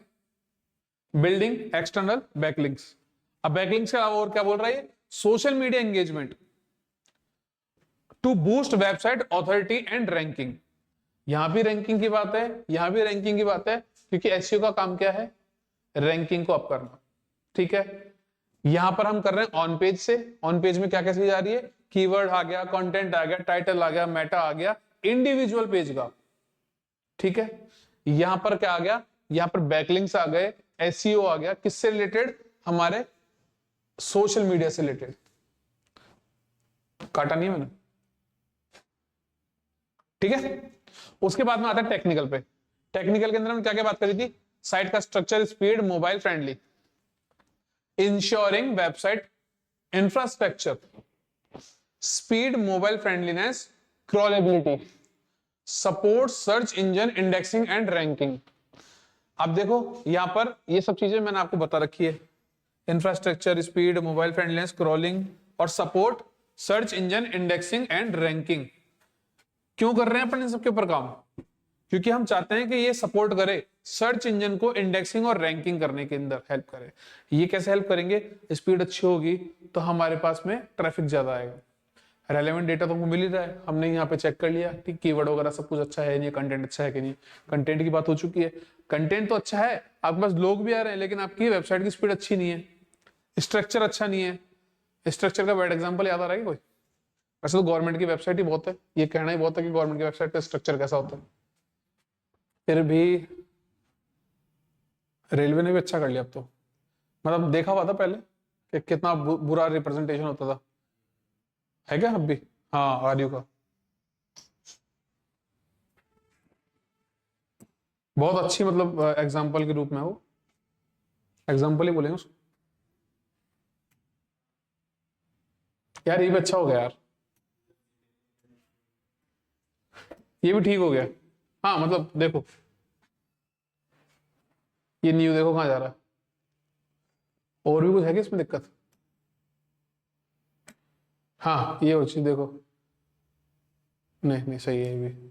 Building external backlinks. अब बैकलिंक्स के अलावा और क्या बोल रहा है? Social media engagement to boost website authority and ranking. यहां भी रैंकिंग की बात है, यहां भी रैंकिंग की बात है, क्योंकि एसईओ का काम क्या है? रैंकिंग को अप करना। ठीक है, यहां पर हम कर रहे हैं ऑन पेज से। ऑन पेज में क्या क्या चीज आ रही है? कीवर्ड आ गया, कंटेंट आ गया, टाइटल आ गया, मेटा आ गया, इंडिविजुअल पेज का। ठीक है, यहां पर क्या आ गया? यहां पर बैकलिंक्स आ गए, एसईओ आ गया। किससे रिलेटेड? हमारे सोशल मीडिया से रिलेटेड। काटा नहीं है मैंने? ठीक है, उसके बाद में आता है टेक्निकल पे। टेक्निकल के अंदर हमने क्या क्या बात करी थी? साइट का structure, speed, mobile friendly, ensuring website infrastructure, speed, mobile friendliness, crawlability, support search engine indexing and ranking. अब देखो यहां पर ये सब चीजें मैंने आपको बता रखी है। Infrastructure, speed, mobile friendliness, crawling और support search engine indexing and ranking. क्यों कर रहे हैं अपन इन सबके ऊपर काम? क्योंकि हम चाहते हैं कि ये सपोर्ट करे, सर्च इंजन को इंडेक्सिंग और रैंकिंग करने के अंदर हेल्प करे। ये कैसे हेल्प करेंगे? स्पीड अच्छी होगी तो हमारे पास में ट्रैफिक ज्यादा आएगा। रेलेवेंट डेटा तो हमको मिल ही रहा है, हमने यहाँ पे चेक कर लिया, ठीक, कीवर्ड वगैरह सब कुछ अच्छा है नहीं, कंटेंट अच्छा है कि नहीं। कंटेंट की बात हो चुकी है, कंटेंट तो अच्छा है, आपके पास लोग भी आ रहे हैं, लेकिन आपकी वेबसाइट की स्पीड अच्छी नहीं है, स्ट्रक्चर अच्छा नहीं है। स्ट्रक्चर का बैड एग्जाम्पल याद आ रहा है कोई? वैसे तो गवर्नमेंट की वेबसाइट ही बहुत है, ये कहना ही बहुत है कि गवर्नमेंट की वेबसाइट का स्ट्रक्चर कैसा होता है। फिर भी रेलवे ने भी अच्छा कर लिया अब तो। मतलब देखा हुआ था पहले कि कितना बुरा रिप्रेजेंटेशन होता था, है क्या अब भी? हाँ, आरयू का बहुत अच्छी, मतलब एग्जाम्पल के रूप में, वो एग्जाम्पल ही बोलेंगे उसको। यार ये भी अच्छा हो गया यार, ये भी ठीक हो गया। हाँ मतलब देखो, ये न्यू देखो कहाँ जा रहा है। और भी कुछ है कि इसमें दिक्कत? हाँ ये हो चीज देखो, नहीं नहीं सही है ये भी,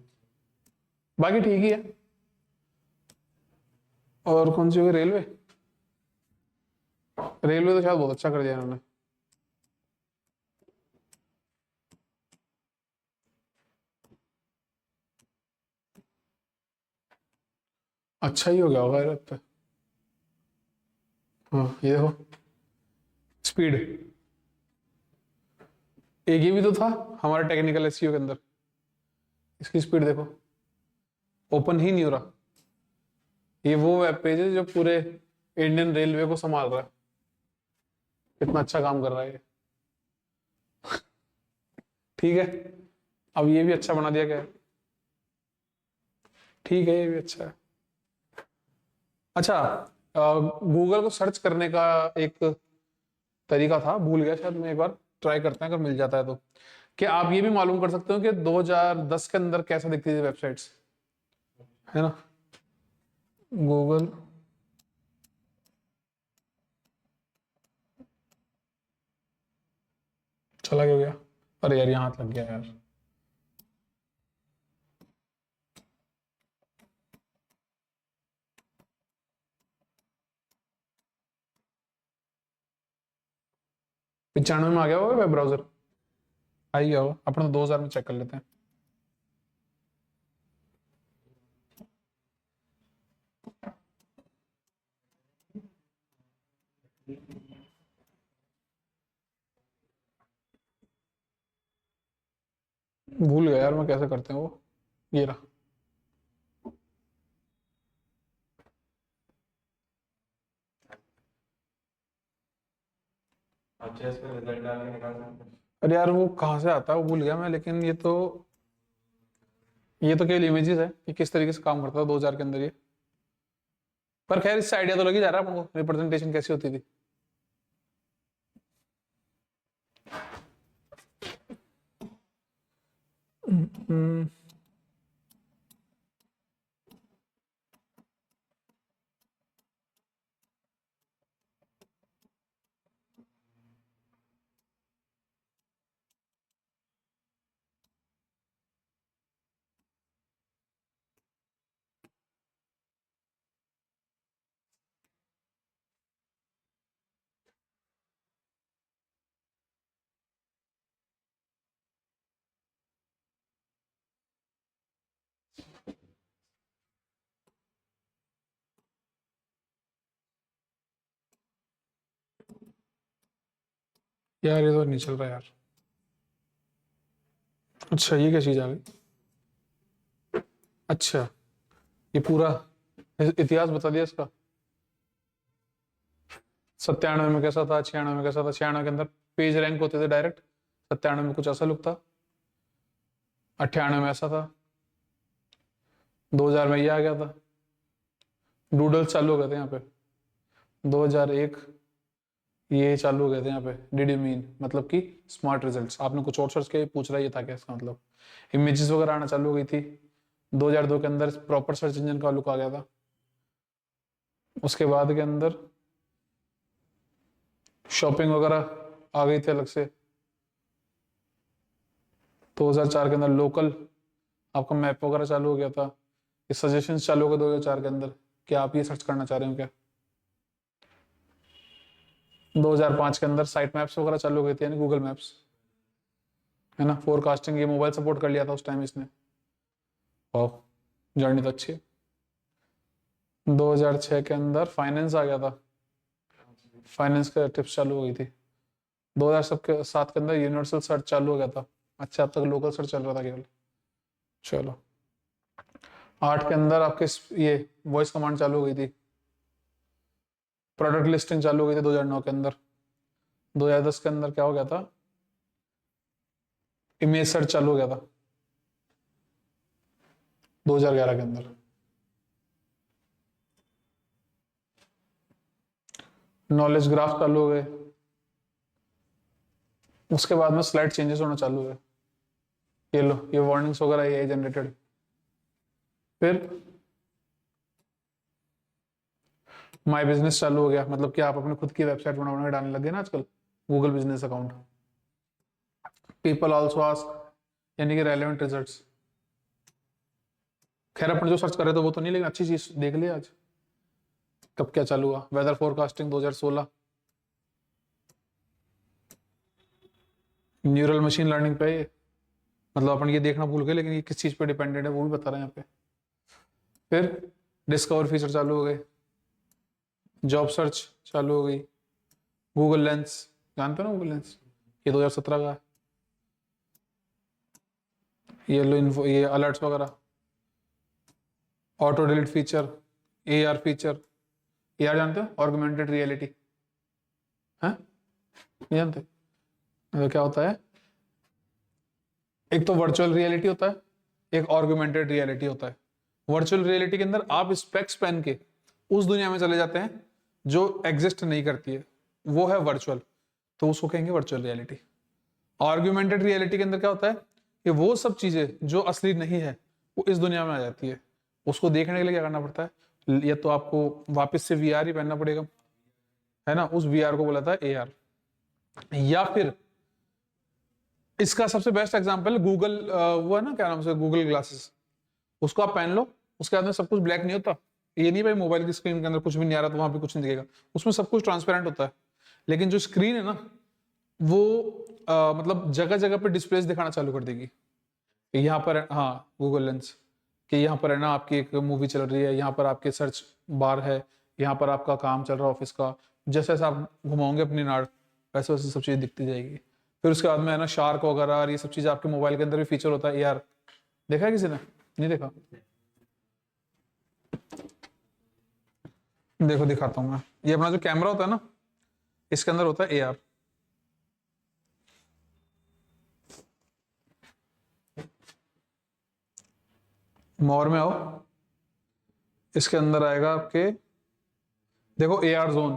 बाकी ठीक ही है। और कौन सी होगी? रेलवे। रेलवे तो शायद बहुत अच्छा कर दिया इन्होंने। अच्छा ही हो गया होगा यार अब पे। हाँ ये देखो, स्पीड, एक ये भी तो था हमारा टेक्निकल एसईओ के अंदर, इसकी स्पीड देखो, ओपन ही नहीं हो रहा। ये वो वेब पेज है जो पूरे इंडियन रेलवे को संभाल रहा है, कितना अच्छा काम कर रहा है ये। ठीक है, अब ये भी अच्छा बना दिया गया है। ठीक है, ये भी अच्छा है। अच्छा, गूगल को सर्च करने का एक तरीका था, भूल गया शायद, मैं एक बार ट्राई करते हैं अगर मिल जाता है तो। क्या आप ये भी मालूम कर सकते हो कि 2010 के अंदर कैसा दिखती थी वेबसाइट्स, है ना? गूगल, चला क्यों गया? अरे यार यहाँ हाथ लग गया यार। '95 में आ गया होगा वेब ब्राउजर, आ ही गया होगा। अपन तो 2000 में चेक कर लेते हैं। भूल गया यार मैं कैसे करते हैं वो, ये रहा। अच्छा इसमें रिजल्ट डाल के निकाल सकते हैं। अरे यार वो कहाँ से आता है वो भूल गया मैं, लेकिन ये तो केवल इमेजेस है कि किस तरीके से काम करता था 2000 के अंदर ये। पर खैर इससे आइडिया तो लग ही जा रहा है अपन को रिप्रेजेंटेशन कैसी होती थी। हम्म, यार ये तो नहीं चल रहा यार। अच्छा ये क्या चीज आ गई? अच्छा ये पूरा इतिहास बता दिया इसका। 97 में कैसा था, 96 में कैसा था। 96 के अंदर पेज रैंक होते थे डायरेक्ट। 97 में कुछ ऐसा लुक था। 98 में ऐसा था। 2000 में ये आ गया था। डूडल्स चालू हो गए थे यहाँ पे। 2001 ये चालू हो गए थे यहाँ पे। डिड यू मीन मतलब कि स्मार्ट रिजल्ट्स। आपने कुछ और सर्च किया, पूछ रहा है ये था क्या इसका मतलब। इमेजेस वगैरह आना चालू हो गई थी। 2002 के अंदर प्रॉपर सर्च इंजन का लुक आ गया था। उसके बाद के अंदर शॉपिंग वगैरह आ गई थी अलग से। 2004 के अंदर लोकल आपका मैप वगैरह चालू हो गया था। ये सजेशंस चालू हो गए 2004 के अंदर कि आप ये सर्च करना चाह रहे हो क्या। 2005 के अंदर साइट मैप्स वगैरह चालू हो गई थी, यानी गूगल मैप्स, है ना। फोरकास्टिंग ये मोबाइल सपोर्ट कर लिया था उस टाइम इसने। वाह जर्नी तो अच्छी है। 2006 के अंदर फाइनेंस आ गया था। फाइनेंस के टिप्स चालू हो गई थी। 2007 के अंदर यूनिवर्सल सर्च चालू हो गया था। अच्छा अब तक लोकल सर्च चल रहा था केवल। चलो 8 के अंदर आपके ये वॉइस कमांड चालू हो गई थी। प्रोडक्ट लिस्टिंग चालू हो गई थी 2009 के अंदर। 2010 के अंदर क्या हो गया था, इमेज सर्च चालू हो गया था 2011 के अंदर। नॉलेज ग्राफ चालू हो गए। उसके बाद में स्लाइड चेंजेस होना चालू हुए। ये लो ये वार्निंग्स वगैरह ये जनरेटेड। फिर माई बिजनेस चालू हो गया, मतलब कि आप अपने खुद की वेबसाइट बना बना के डालने लगे ना आजकल, Google business account. People also ask यानी कि रेलेवेंट रिजल्ट्स। खैर अपन जो सर्च कर रहे थे वो तो नहीं, लेकिन अच्छी चीज देख लिया आज। कब क्या चालू हुआ, weather forecasting 2016। Neural machine learning पे ये, मतलब अपन ये देखना भूल गए लेकिन ये किस चीज पे डिपेंडेंट है वो भी बता रहे हैं यहाँ पे। फिर डिस्कवर फीचर चालू हो गए। जॉब सर्च चालू हो गई। गूगल लेंस जानते हो ना, गूगल लेंस ये 2017 का है। ये लो इन्फो ये अलर्ट्स वगैरह। Auto delete feature, AR feature. AR जानते हो, ऑगमेंटेड रियलिटी, हैं नहीं जानते? तो क्या होता है, एक तो वर्चुअल रियलिटी होता है, एक ऑगमेंटेड रियलिटी होता है। वर्चुअल रियलिटी के अंदर आप स्पेक्स पहन के उस दुनिया में चले जाते हैं जो एग्जिस्ट नहीं करती है, वो है वर्चुअल, तो उसको कहेंगे वर्चुअल रियलिटी। ऑगमेंटेड रियलिटी के अंदर क्या होता है कि वो सब चीजें जो असली नहीं है वो इस दुनिया में आ जाती है। उसको देखने के लिए क्या करना पड़ता है, या तो आपको वापस से वीआर ही पहनना पड़ेगा, है ना, उस वीआर को बोला था एआर। या फिर इसका सबसे बेस्ट एग्जांपल गूगल वो है ना, क्या नाम से, गूगल ग्लासेस। उसको आप पहन लो, उसके बाद में सब कुछ ब्लैक नहीं होता। ये नहीं भाई मोबाइल की स्क्रीन के अंदर कुछ भी नहीं आ रहा तो वहां पे कुछ नहीं दिखेगा, उसमें सब कुछ ट्रांसपेरेंट होता है। लेकिन जो स्क्रीन है ना वो मतलब जगह जगह पे डिस्प्लेस दिखाना चालू कर देगी। यहाँ पर हाँ गूगल लेंस, कि यहाँ पर है ना आपकी एक मूवी चल रही है, यहाँ पर आपके सर्च बार है, यहाँ पर आपका काम चल रहा है ऑफिस का। जैसे जैसे आप घुमाओगे अपनी नाड़ वैसे वैसे सब चीज़ दिखती जाएगी। फिर उसके बाद में है ना शार्क वगैरह और ये सब चीज़ आपके मोबाइल के अंदर भी फीचर होता है यार। देखा है किसी ने, नहीं देखा? देखो दिखाता हूँ मैं। ये अपना जो कैमरा होता है ना इसके अंदर होता है एआर। मोर में आओ, इसके अंदर आएगा आपके, देखो एआर जोन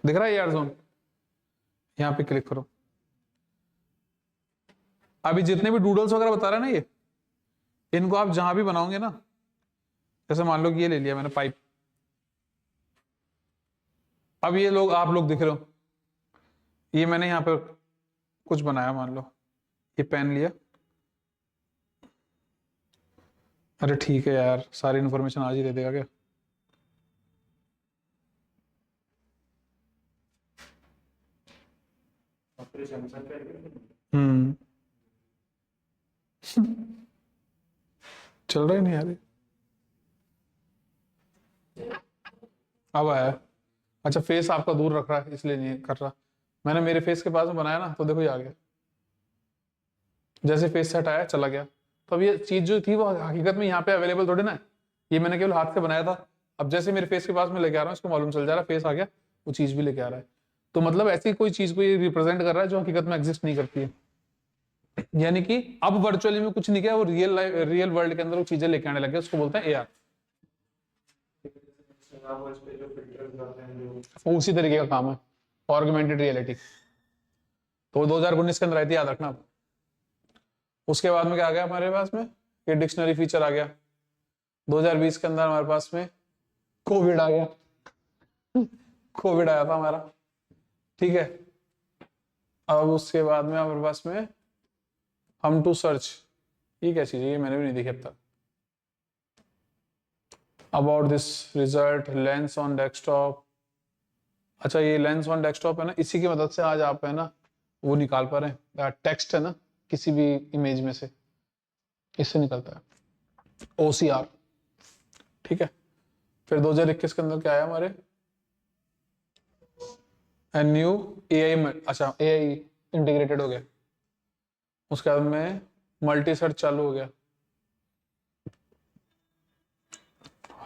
दिख रहा है, एआर जोन, यहाँ पे क्लिक करो। अभी जितने भी डूडल्स वगैरह बता रहे हैं ना ये, इनको आप जहां भी बनाओगे ना, जैसे मान लो कि ये ले लिया मैंने पाइप। अब ये लोग आप लोग दिख रहे हो, ये मैंने यहाँ पर कुछ बनाया, मान लो ये पेन लिया। अरे ठीक है यार, सारी इन्फॉर्मेशन आज ही दे देगा क्या? हम्म चल रहा ही नहीं यार ये। अब आया। अच्छा फेस आपका दूर रख रहा है इसलिए नहीं कर रहा। मैंने मेरे फेस के पास में बनाया ना, तो देखो ये आ गया, जैसे फेस से हटाया चला गया। तो अब ये चीज जो थी वो हकीकत में यहाँ पे अवेलेबल थोड़ी ना है, ये मैंने केवल हाथ से बनाया था। अब जैसे मेरे फेस के पास में लेके आ रहा हूँ, इसको मालूम चल जा रहा है फेस आ गया, वो चीज भी लेके आ रहा है। तो मतलब ऐसी कोई चीज को ये रिप्रेजेंट कर रहा है जो हकीकत में एग्जिस्ट नहीं करती है। यानी कि अब वर्चुअली में कुछ नहीं किया, वो रियल वर्ल्ड के अंदर वो चीजें लेके आने लगे, उसको बोलते हैं एआर। आप इस पे जो फिल्टर्स आते हैं जो वो उसी तरीके का काम है, ऑगमेंटेड रियलिटी। तो 2019 के अंदर आई थी, याद रखना आप। उसके बाद में क्या आ गया हमारे पास में, ये डिक्शनरी फीचर आ गया। 2020 के अंदर हमारे पास में कोविड आ गया, कोविड आया था हमारा, ठीक है। अब उसके बाद में हमारे पास में हम टू सर्च, ये क्या चीज है, ये मैंने भी नहीं देखी अब तक। About this result, lens on desktop. अच्छा ये लेंस ऑन डेस्कटॉप है ना, इसी की मदद से आज आप है ना वो निकाल पा रहे हैं, टेक्स्ट है ना किसी भी इमेज में से, इससे निकलता है OCR, ठीक है। फिर 2021 के अंदर क्या आया हमारे, न्यू AI, अच्छा AI इंटीग्रेटेड हो गया। उसके बाद में मल्टी सर्च चालू हो गया,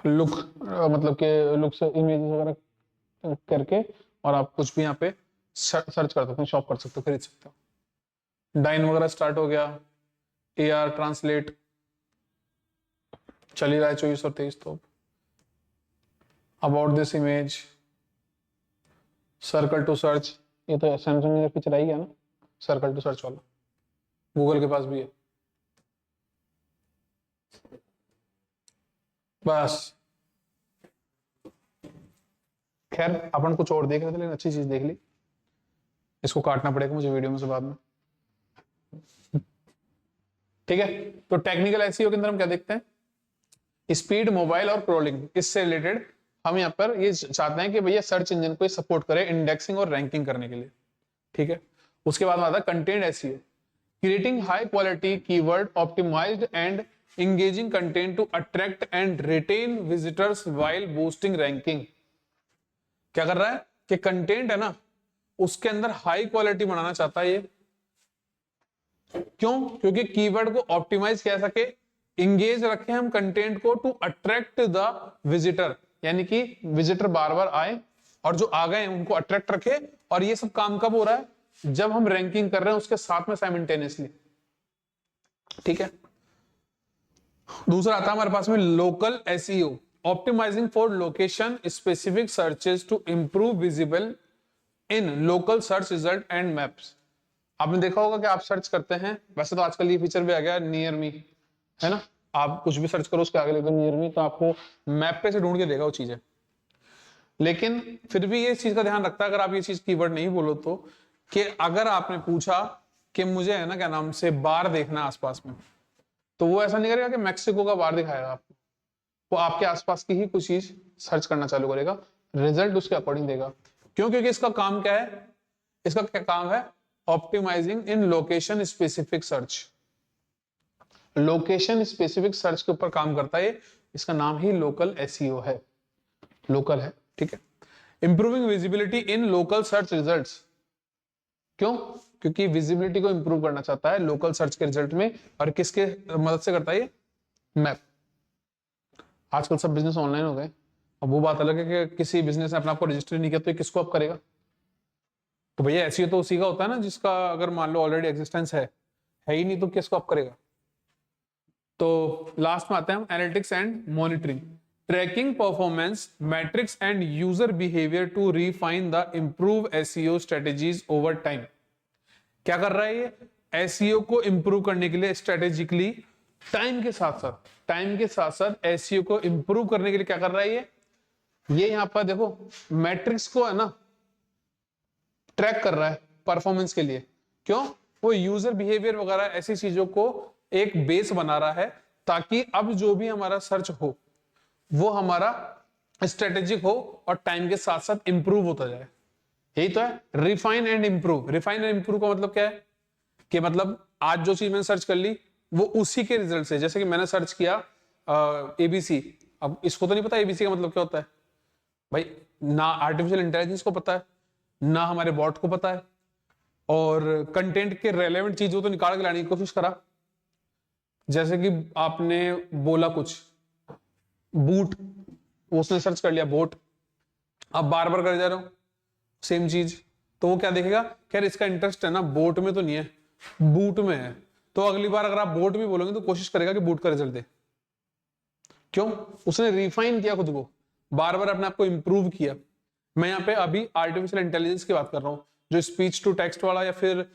लुक मतलब के लुक से इमेज वगैरह करके, और आप कुछ भी यहाँ पे सर्च कर सकते हैं, शॉप कर सकते हो, खरीद सकते हो। डाइन वगैरह स्टार्ट हो गया, AR ट्रांसलेट चल ही रहा है 24 और 23। तो about this image, circle to search, ये तो सैमसंग में फीचर आई है ना, सर्कल टू सर्च वाला, गूगल के पास भी है। बस खैर अपन कुछ और देख रहे थे, लेकिन अच्छी चीज देख ली। इसको काटना पड़ेगा मुझे वीडियो में से बाद में, ठीक है। तो टेक्निकल एसईओ के अंदर हम क्या देखते हैं, स्पीड, मोबाइल और क्रॉलिंग, इससे रिलेटेड हम यहाँ पर ये चाहते हैं कि भैया सर्च इंजन को सपोर्ट करे इंडेक्सिंग और रैंकिंग करने के लिए, ठीक है। उसके बाद आता है content SEO, creating high quality keyword optimised and engaging content to attract and retain visitors while boosting ranking। क्या कर रहा है कि कंटेंट है ना उसके अंदर हाई क्वालिटी बनाना चाहता है ये, क्यों, क्योंकि कीवर्ड को ऑप्टिमाइज किया सके, इंगेज रखे हम कंटेंट को टू अट्रैक्ट द विजिटर, यानी कि विजिटर बार बार आए और जो आ गए उनको अट्रैक्ट रखे। और ये सब काम कब हो रहा है, जब हम रैंकिंग कर रहे हैं उसके साथ में साइमल्टेनियसली, ठीक है। दूसरा आता है हमारे पास में local SEO, optimising for location specific searches to improve visible in local search result and maps. आपने देखा होगा कि आप सर्च करते हैं, वैसे तो आजकल ये फीचर भी आ गया नियर मी, है ना, आप कुछ भी सर्च करो उसके आगे लिख दो नियर मी, तो आपको मैप पे से ढूंढ के देगा वो चीजें। लेकिन फिर भी ये चीज का ध्यान रखता है, अगर आप ये चीज कीवर्ड नहीं बोलो तो, कि अगर आपने पूछा कि मुझे है ना क्या नाम से बार देखना आसपास में, तो वो ऐसा नहीं करेगा कि मैक्सिको का बार दिखाएगा आपको, वो आपके आसपास की ही कुछ चीज सर्च करना चालू करेगा, रिजल्ट उसके अकॉर्डिंग देगा। क्यों, क्योंकि इसका काम क्या है, इसका क्या काम है, optimising in location specific search, location specific search के ऊपर काम करता है। इसका नाम ही लोकल एसईओ है, लोकल है, ठीक है। Improving visibility in local search results, क्यों, क्योंकि विजिबिलिटी को इंप्रूव करना चाहता है लोकल सर्च के रिजल्ट में, और किसके मदद से करता है ये, मैप। आजकल सब बिजनेस ऑनलाइन हो गए, अब वो बात अलग है कि किसी बिजनेस ने अपना आपको रजिस्टर नहीं किया तो ये किसको अप करेगा। तो भैया एसईओ तो उसी का होता है ना जिसका अगर मान लो ऑलरेडी एग्जिस्टेंस है ही नहीं, तो किसको अप करेगा। तो लास्ट में आते हैं हम analytics and monitoring, tracking performance metrics and user behaviour to refine the improve SEO strategies over time. क्या कर रहा है ये, एसईओ को इंप्रूव करने के लिए स्ट्रेटेजिकली टाइम के साथ साथ एसईओ को इंप्रूव करने के लिए क्या कर रहा है ये यहां पर देखो मैट्रिक्स को है ना ट्रैक कर रहा है परफॉर्मेंस के लिए। क्यों, वो यूजर बिहेवियर वगैरह ऐसी चीजों को एक बेस बना रहा है, ताकि अब जो भी हमारा सर्च हो वो हमारा स्ट्रेटेजिक हो और टाइम के साथ साथ इंप्रूव होता जाए। यही तो है refine and improve. Refine and improve का मतलब क्या है, कि मतलब आज जो चीज मैंने सर्च कर ली वो उसी के रिजल्ट से, जैसे कि मैंने सर्च किया एबीसी, अब इसको तो नहीं पता एबीसी का मतलब क्या होता है भाई, ना आर्टिफिशियल इंटेलिजेंस को पता है, ना हमारे बॉट को पता है, और कंटेंट के रेलेवेंट चीजों तो निकाल के लाने की कोशिश करा। जैसे कि आपने बोला कुछ बूट, उसने सर्च कर लिया बोट, आप बार बार कर जा रहे हो सेम चीज, तो वो क्या देखेगा, यार इसका इंटरेस्ट है ना बोट में तो नहीं है, बूट में है। तो अगली बार अगर आप बोट भी बोलोगे तो कोशिश करेगा कि बूट का रिजल्ट दे। क्यों? उसने रिफाइन किया खुद को, बार बार अपने आप को इंप्रूव किया। मैं यहाँ पे अभी आर्टिफिशियल इंटेलिजेंस की बात कर रहा हूँ, जो स्पीच टू टेक्स्ट वाला या फिर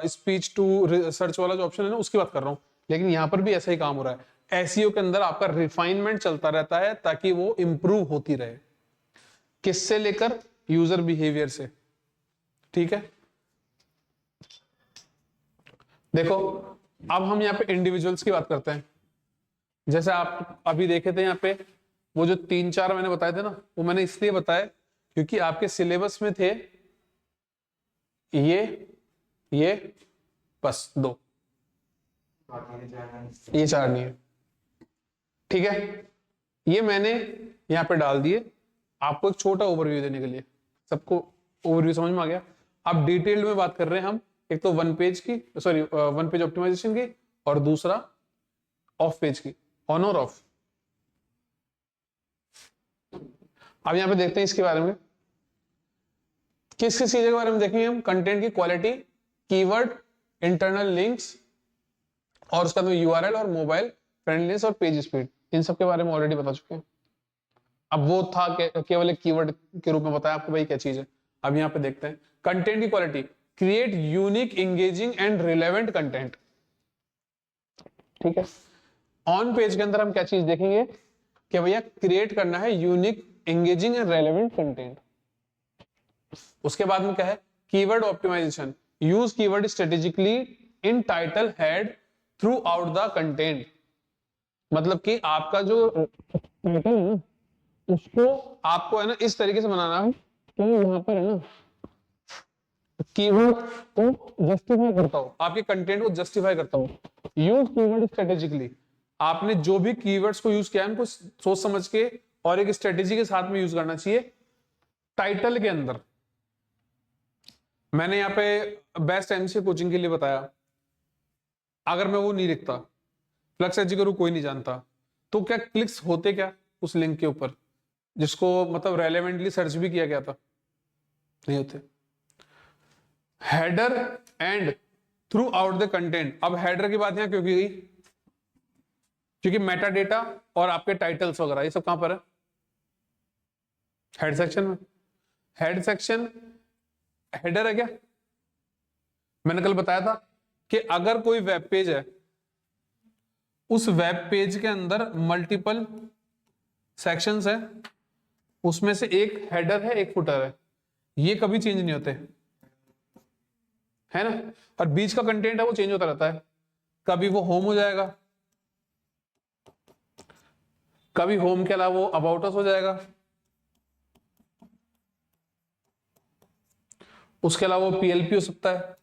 स्पीच टू सर्च वाला जो ऑप्शन है ना, उसकी बात कर रहा हूँ। लेकिन यहाँ पर भी ऐसा ही काम हो रहा है। एसईओ के अंदर आपका रिफाइनमेंट चलता रहता है ताकि वो इंप्रूव होती रहे। किससे लेकर? यूजर बिहेवियर से। ठीक है, देखो अब हम यहाँ पे इंडिविजुअल्स की बात करते हैं। जैसे आप अभी देखे थे यहाँ पे वो जो 3-4 मैंने बताए थे ना, वो मैंने इसलिए बताया क्योंकि आपके सिलेबस में थे ये बस 2, ये 4 नहीं है। ठीक है, ये मैंने यहाँ पे डाल दिए आपको एक छोटा ओवरव्यू देने के लिए। सबको ओवरव्यू समझ में आ गया? अब डिटेल्ड में बात कर रहे हैं हम, एक तो वन पेज ऑप्टिमाइजेशन की, और दूसरा ऑफ पेज की, ऑन और ऑफ। अब यहां पे देखते हैं इसके बारे में, किस किस चीजों के बारे में देखेंगे हम। कंटेंट की क्वालिटी, कीवर्ड, इंटरनल लिंक्स, और उसका यूआरएल और मोबाइल फ्रेंडलीनेस और पेज स्पीड, इन सब के बारे में ऑलरेडी बता चुके हैं। अब वो था केवल एक कीवर्ड के रूप में बताया आपको भाई क्या चीज है। अब यहाँ पे देखते हैं कंटेंट की quality, create unique, engaging and relevant content. ठीक है, ऑन पेज के अंदर हम क्या चीज देखेंगे कि भैया क्रिएट करना है unique, engaging and relevant content. उसके बाद में क्या है? Keyword optimisation, use keyword strategically in title, head, throughout the content. मतलब कि आपका जो टाइटल है ना, उसको आपको है ना इस तरीके से बनाना है कि यहाँ पर है ना कीवर्ड को जस्टिफाई करता हो, आपके कंटेंट को जस्टिफाई करता हो। यूज कीवर्ड स्ट्रेटेजिकली, आपने जो भी कीवर्ड्स को यूज किया है उनको सोच समझ के और एक स्ट्रेटेजी के साथ में यूज करना चाहिए। टाइटल के अंदर मैंने यहाँ पे बेस्ट एमसीए कोचिंग के लिए बताया, अगर मैं वो नहीं लिखता, फ्लक्स एजुकेटर कोई नहीं जानता, तो क्या क्लिक्स होते क्या उस लिंक के ऊपर, जिसको मतलब रेलेवेंटली सर्च भी किया गया था? नहीं होते। Header and through out the content, अब हेडर की बात यहां क्यों की गई? क्योंकि मेटा डेटा और आपके टाइटल्स वगैरह ये सब कहां पर है? हेड सेक्शन में। हेड सेक्शन हेडर है क्या? मैंने कल बताया था कि अगर कोई वेब पेज है, उस वेब पेज के अंदर मल्टीपल सेक्शंस है, उसमें से एक हेडर है एक फुटर है, ये कभी चेंज नहीं होते, है ना? और बीच का कंटेंट है वो चेंज होता रहता है, कभी वो होम हो जाएगा, कभी होम के अलावा वो अबाउट अस हो जाएगा, उसके अलावा वो पीएलपी हो सकता है,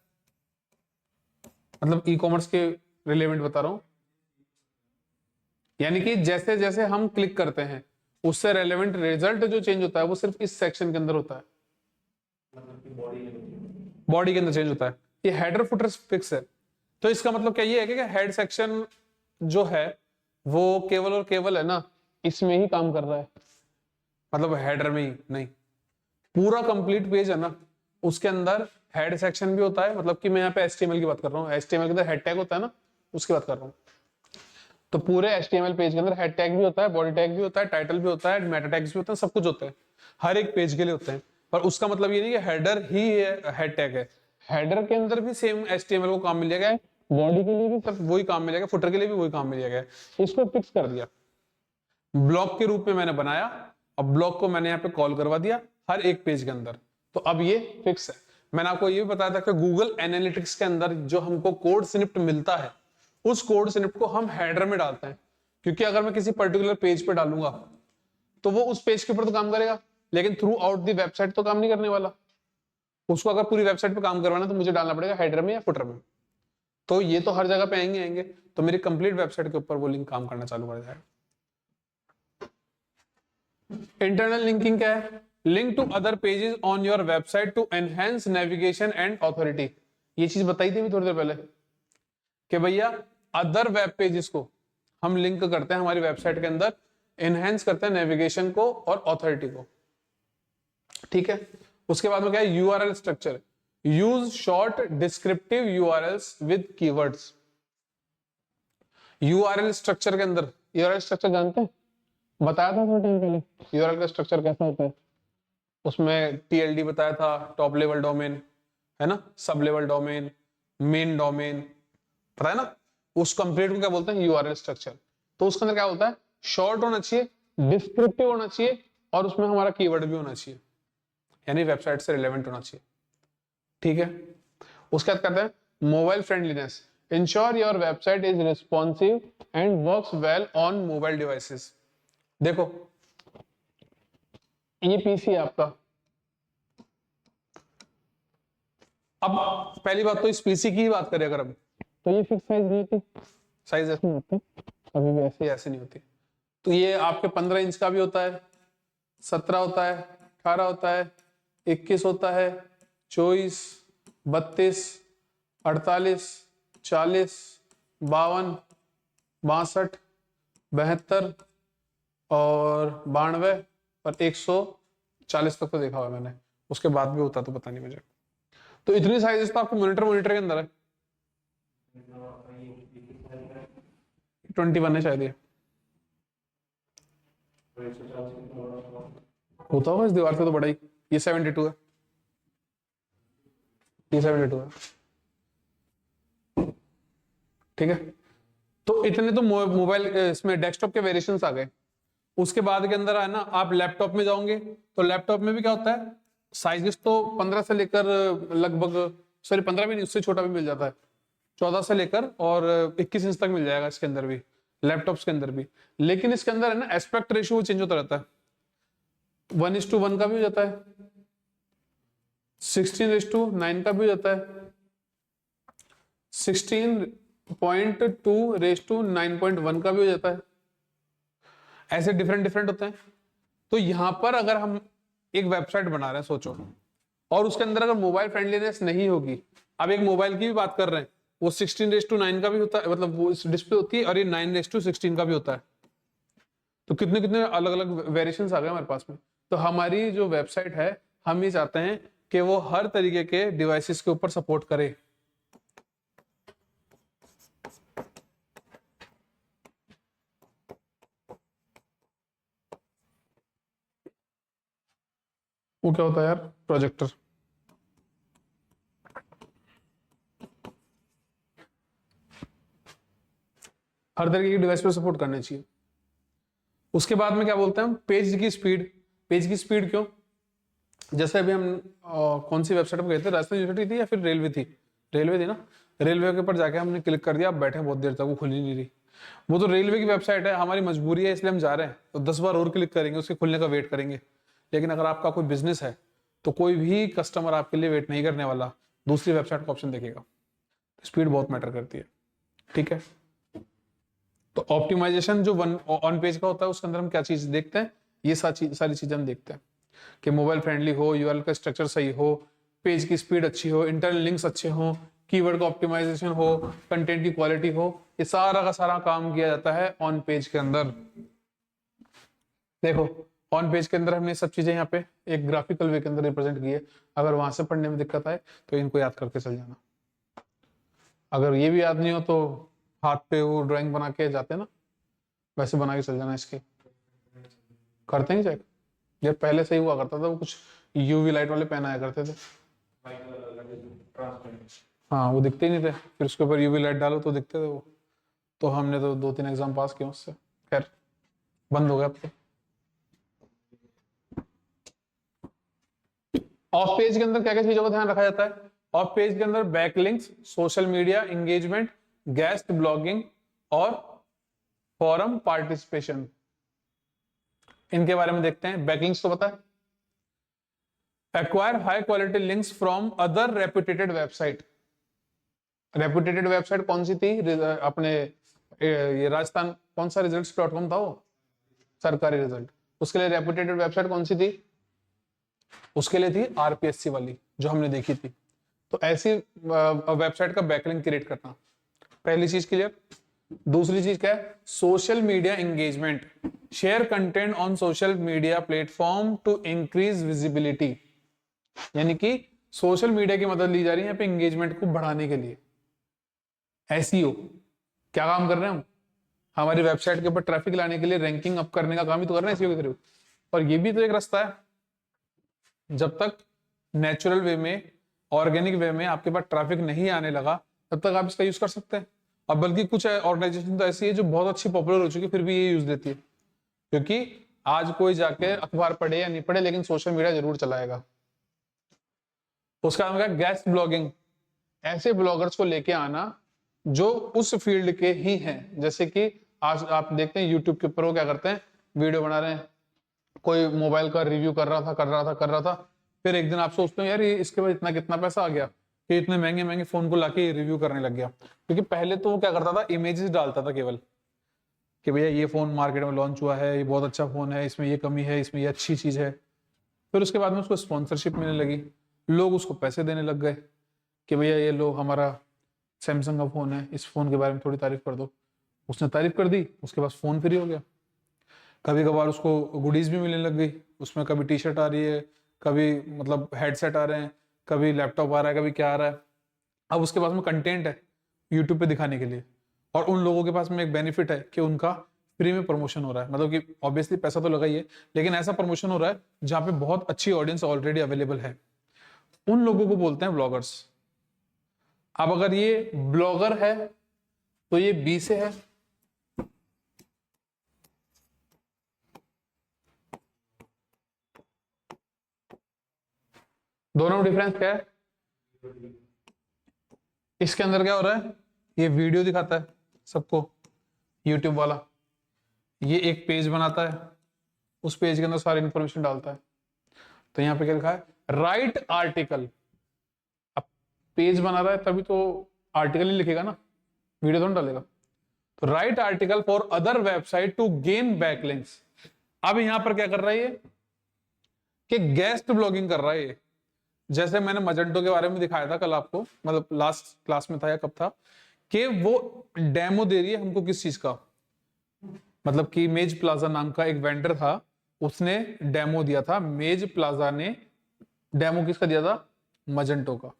मतलब ई कॉमर्स के रिलेवेंट बता रहा हूं। यानी कि जैसे जैसे हम क्लिक करते हैं उससे रेलेवेंट रिजल्ट जो चेंज होता है वो सिर्फ इस सेक्शन के अंदर होता है, बॉडी के अंदर चेंज होता है। ये हेडर फुटर फिक्स है। तो इसका मतलब क्या ये है कि हेड सेक्शन जो है वो केवल और केवल है ना इसमें ही काम कर रहा है, मतलब हेडर में ही नहीं, पूरा कंप्लीट पेज है ना उसके अंदर हेड सेक्शन भी होता है। मतलब कि मैं यहाँ पे HTML की बात कर रहा हूँ, HTML के अंदर हेड टैग होता है ना, उसकी बात कर रहा हूँ। तो पूरे HTML पेज के अंदर हेड टैग भी होता है, बॉडी टैग भी होता है, टाइटल भी होता है, मेटा टैग्स भी होते हैं, सब कुछ होता है, हर एक पेज के लिए होते हैं। पर उसका मतलब ये नहीं कि हेडर ही हेड टैग है, हेडर के अंदर भी सेम HTML को काम मिल जाएगा, बॉडी के लिए भी सब वही काम मिलेगा, फुटर के लिए भी वही काम मिल जाएगा। इसको फिक्स कर दिया, ब्लॉक के रूप में मैंने बनाया, अब ब्लॉक को मैंने यहाँ पे कॉल करवा दिया हर एक पेज के अंदर, तो अब ये फिक्स है। मैंने आपको ये भी बताया था कि गूगल एनालिटिक्स के अंदर जो हमको कोड स्निप्ट मिलता है, उस कोड स्निप्ट को हम हेडर में डालते हैं, क्योंकि अगर मैं किसी पर्टिकुलर पेज पे डालूंगा तो वो उस पेज के ऊपर तो काम करेगा, लेकिन थ्रू आउट दी वेबसाइट तो काम नहीं करने वाला। उसको अगर पूरी वेबसाइट पे काम करवाना तो मुझे डालना पड़ेगा हेडर में या फुटर में। तो ये तो हर जगह पे आएंगे, तो मेरी कंप्लीट वेबसाइट के ऊपर वो लिंक काम करना चालू कर जाएगा। इंटरनल लिंकिंग क्या है? Link to other pages on your website to enhance navigation and authority. ये चीज बताई थी अभी थोड़ी देर पहले कि भैया अदर वेब पेजेस को हम लिंक करते हैं हमारी वेबसाइट के अंदर, एनहेंस करते हैं नेविगेशन को और ऑथोरिटी को। ठीक है, उसके बाद में क्या है, URL structure, use short descriptive URLs with keywords. URL structure के अंदर, यूआरएल स्ट्रक्चर जानते हैं, बताया था थोड़ा टाइम पहले यूआरएल का स्ट्रक्चर कैसा होता है। उसमें टीएलडी बताया था, टॉप लेवल डोमेन है ना, sub level domain, main domain, पता है ना। उस कंप्लीट को क्या बोलते हैं, यूआरएल स्ट्रक्चर। तो उसके अंदर क्या होता है, शॉर्ट होना चाहिए, डिस्क्रिप्टिव होना चाहिए और उसमें हमारा कीवर्ड भी होना चाहिए, यानी वेबसाइट से रिलेवेंट होना चाहिए। ठीक है, उसके बाद कहते हैं mobile friendliness, ensure your website is responsive and works well on mobile devices. देखो ये पीसी है आपका। अब पहली बात तो इस पीसी की ही बात करें अगर हम, तो ये फिक्स साइज नहीं होती, साइज ऐसे नहीं होती, अभी भी ऐसे नहीं होती। तो ये आपके 15 इंच का भी होता है, 17 होता है, 18 होता है, 21 होता है, 24, 32, 48, 40, 52, 62, 72 और 92 और 140 तक तो देखा हुआ मैंने, उसके बाद भी होता तो पता नहीं मुझे। तो इतनी साइजेस तो आपको मॉनिटर के अंदर है। 21 है शायद ये, होता होगा इस दीवार से तो बड़ा ही। ये 72 है, ये 72 है। ठीक है, तो इतने तो मोबाइल इसमें डेस्कटॉप के वेरिएशंस आ गए। उसके बाद के अंदर है ना, आप लैपटॉप में जाओगे तो लैपटॉप में भी क्या होता है, साइजेस तो 15 से लेकर लगभग, सॉरी 15 भी नहीं, उससे छोटा भी मिल जाता है, 14 से लेकर और 21 इंच तक मिल जाएगा इसके अंदर भी, लैपटॉप्स के अंदर भी। लेकिन इसके अंदर है ना एस्पेक्ट रेशियो चेंज होता रहता है, 1:1 का भी हो जाता है, 16:9 का भी हो जाता है, 16.2:9.1 का भी हो जाता है, ऐसे डिफरेंट डिफरेंट होते हैं। तो यहां पर अगर हम एक वेबसाइट बना रहे हैं सोचो, और उसके अंदर अगर मोबाइल फ्रेंडलीनेस नहीं होगी, अब एक मोबाइल की भी बात कर रहे हैं, वो 16:9 का भी होता है, मतलब वो डिस्प्ले होती है, और ये 9:16 का भी होता है। तो कितने कितने अलग अलग वेरिएशंस आ गए हमारे पास में। तो हमारी जो वेबसाइट है, हम ये चाहते हैं कि वो हर तरीके के डिवाइसेस के ऊपर सपोर्ट करे। वो क्या होता है यार, प्रोजेक्टर। हर तरीके की डिवाइस पे सपोर्ट करने चाहिए। उसके बाद में क्या बोलते हैं हम, पेज की स्पीड। पेज की स्पीड क्यों, जैसे अभी हम कौन सी वेबसाइट पर गए थे, राजस्थान यूनिवर्सिटी थी या फिर रेलवे थी, रेलवे थी ना, रेलवे के ऊपर जाके हमने क्लिक कर दिया, आप बैठे बहुत देर तक, वो खुल ही नहीं रही। वो तो रेलवे की वेबसाइट है, हमारी मजबूरी है इसलिए हम जा रहे हैं, तो 10 बार और क्लिक करेंगे, उसके खुलने का वेट करेंगे। लेकिन अगर आपका कोई बिजनेस है तो कोई भी कस्टमर आपके लिए वेट नहीं करने वाला, दूसरी वेबसाइट का ऑप्शन देखेगा। स्पीड बहुत मैटर करती है। ठीक है, तो ऑप्टिमाइजेशन जो ऑन पेज का होता है, उसके अंदर हम क्या चीज देखते हैं, ये सारी चीजें हम देखते हैं कि मोबाइल फ्रेंडली हो, यूआरएल का स्ट्रक्चर सही हो, पेज की स्पीड अच्छी हो, इंटरनल लिंक्स अच्छे हो, कीवर्ड का ऑप्टिमाइजेशन हो, कंटेंट की क्वालिटी हो। ये सारा का सारा काम किया जाता है ऑन पेज के अंदर। देखो ऑन पेज के अंदर हमने सब चीजें यहाँ पे एक ग्राफिकल वे के अंदर रिप्रेजेंट की है। अगर वहां से पढ़ने में दिक्कत आए तो इनको याद करके चल जाना। अगर ये भी याद नहीं हो तो हाथ पे वो ड्राइंग बना के जाते हैं ना, वैसे बना के चल जाना। इसके करते हैं चेक, ये पहले सही हुआ करता था, वो कुछ यूवी लाइट वाले पेन आया करते थे। हाँ वो दिखते ही नहीं थे, फिर उसके ऊपर यूवी लाइट डालो तो दिखते थे वो। तो हमने तो 2-3 एग्जाम पास किए उससे, खैर बंद हो गया अब तो। ऑफ पेज के अंदर क्या क्या चीजों का ध्यान रखा जाता है, ऑफ पेज के अंदर backlinks, social media engagement, guest blogging और फोरम पार्टिसिपेशन, इनके बारे में देखते हैं। बैकलिंक्स तो पता है, acquire high quality links from other reputed website. Reputed website कौन सी थी, अपने ये राजस्थान कौन सा रिजल्ट्स.com था वो, सरकारी रिजल्ट, उसके लिए रेपुटेटेड वेबसाइट कौन सी थी, उसके लिए थी आरपीएससी वाली जो हमने देखी थी। तो ऐसी वेबसाइट का बैकलिंक क्रिएट करना, पहली चीज क्लियर। दूसरी चीज क्या है, social media engagement, share content on social media platform to increase visibility, यानी कि सोशल मीडिया की मदद ली जा रही है यहाँ पे एंगेजमेंट को बढ़ाने के लिए। एसईओ क्या काम कर रहे हैं हम, हमारी वेबसाइट के ऊपर ट्रैफिक लाने के लिए रैंकिंग अप करने का काम ही तो कर रहे हैं एसईओ के थ्रू। और ये भी तो एक रास्ता है, जब तक नेचुरल वे में, ऑर्गेनिक वे में आपके पास ट्रैफिक नहीं आने लगा तब तक आप इसका यूज कर सकते हैं। और बल्कि कुछ ऑर्गेनाइजेशन तो ऐसी है जो बहुत अच्छी पॉपुलर हो चुकी है फिर भी ये यूज लेती है, क्योंकि आज कोई जाके अखबार पढ़े या नहीं पढ़े लेकिन सोशल मीडिया जरूर चलाएगा। उसका नाम है गेस्ट ब्लॉगिंग, ऐसे ब्लॉगर्स को लेके आना जो उस फील्ड के ही हैं। जैसे कि आज आप देखते हैं यूट्यूब के ऊपर वो क्या करते हैं, वीडियो बना रहे हैं, कोई मोबाइल का रिव्यू कर रहा था, फिर एक दिन आप सोचते हो यार ये इसके बाद इतना कितना पैसा आ गया कि इतने महंगे महंगे फोन को लाके रिव्यू करने लग गया। क्योंकि पहले तो वो क्या करता था, इमेजेस डालता था केवल कि भैया ये फोन मार्केट में लॉन्च हुआ है, ये बहुत अच्छा फोन है, इसमें ये कमी है, इसमें ये अच्छी चीज है। फिर उसके बाद में उसको स्पॉन्सरशिप मिलने लगी, लोग उसको पैसे देने लग गए कि भैया ये लो हमारा सैमसंग का फोन है, इस फोन के बारे में थोड़ी तारीफ कर दो। उसने तारीफ कर दी, उसके पास फोन फ्री हो गया। कभी कभार उसको गुडीज भी मिलने लग गई, उसमें कभी टी शर्ट आ रही है, कभी मतलब हेडसेट आ रहे हैं, कभी लैपटॉप आ रहा है, कभी क्या आ रहा है। अब उसके पास में कंटेंट है यूट्यूब पे दिखाने के लिए, और उन लोगों के पास में एक बेनिफिट है कि उनका फ्री में प्रमोशन हो रहा है। मतलब कि ऑब्वियसली पैसा तो लगा ही है, लेकिन ऐसा प्रमोशन हो रहा है जहाँ पे बहुत अच्छी ऑडियंस ऑलरेडी अवेलेबल है। उन लोगों को बोलते हैं ब्लॉगर्स। अब अगर ये ब्लॉगर है तो ये बी से है, दोनों में डिफरेंस क्या है। इसके अंदर क्या हो रहा है, ये वीडियो दिखाता है सबको, यूट्यूब वाला ये एक पेज बनाता है, उस पेज के अंदर सारी इंफॉर्मेशन डालता है। तो यहाँ पे क्या लिखा है, राइट आर्टिकल। अब पेज बना रहा है तभी तो आर्टिकल ही लिखेगा ना, वीडियो तो नहीं डालेगा। तो write article for other website to gain backlinks. अब यहां पर क्या कर रहा है ये, कि गेस्ट ब्लॉगिंग कर रहा है ये। जैसे मैंने मजेंटो के बारे में दिखाया था कल आपको, मतलब लास्ट क्लास में था या कब था, कि वो डेमो दे रही है हमको किस चीज का, मतलब कि मेज प्लाजा नाम का एक वेंडर था, उसने डेमो दिया था। मेज प्लाजा ने डेमो किसका दिया था, मजेंटो का,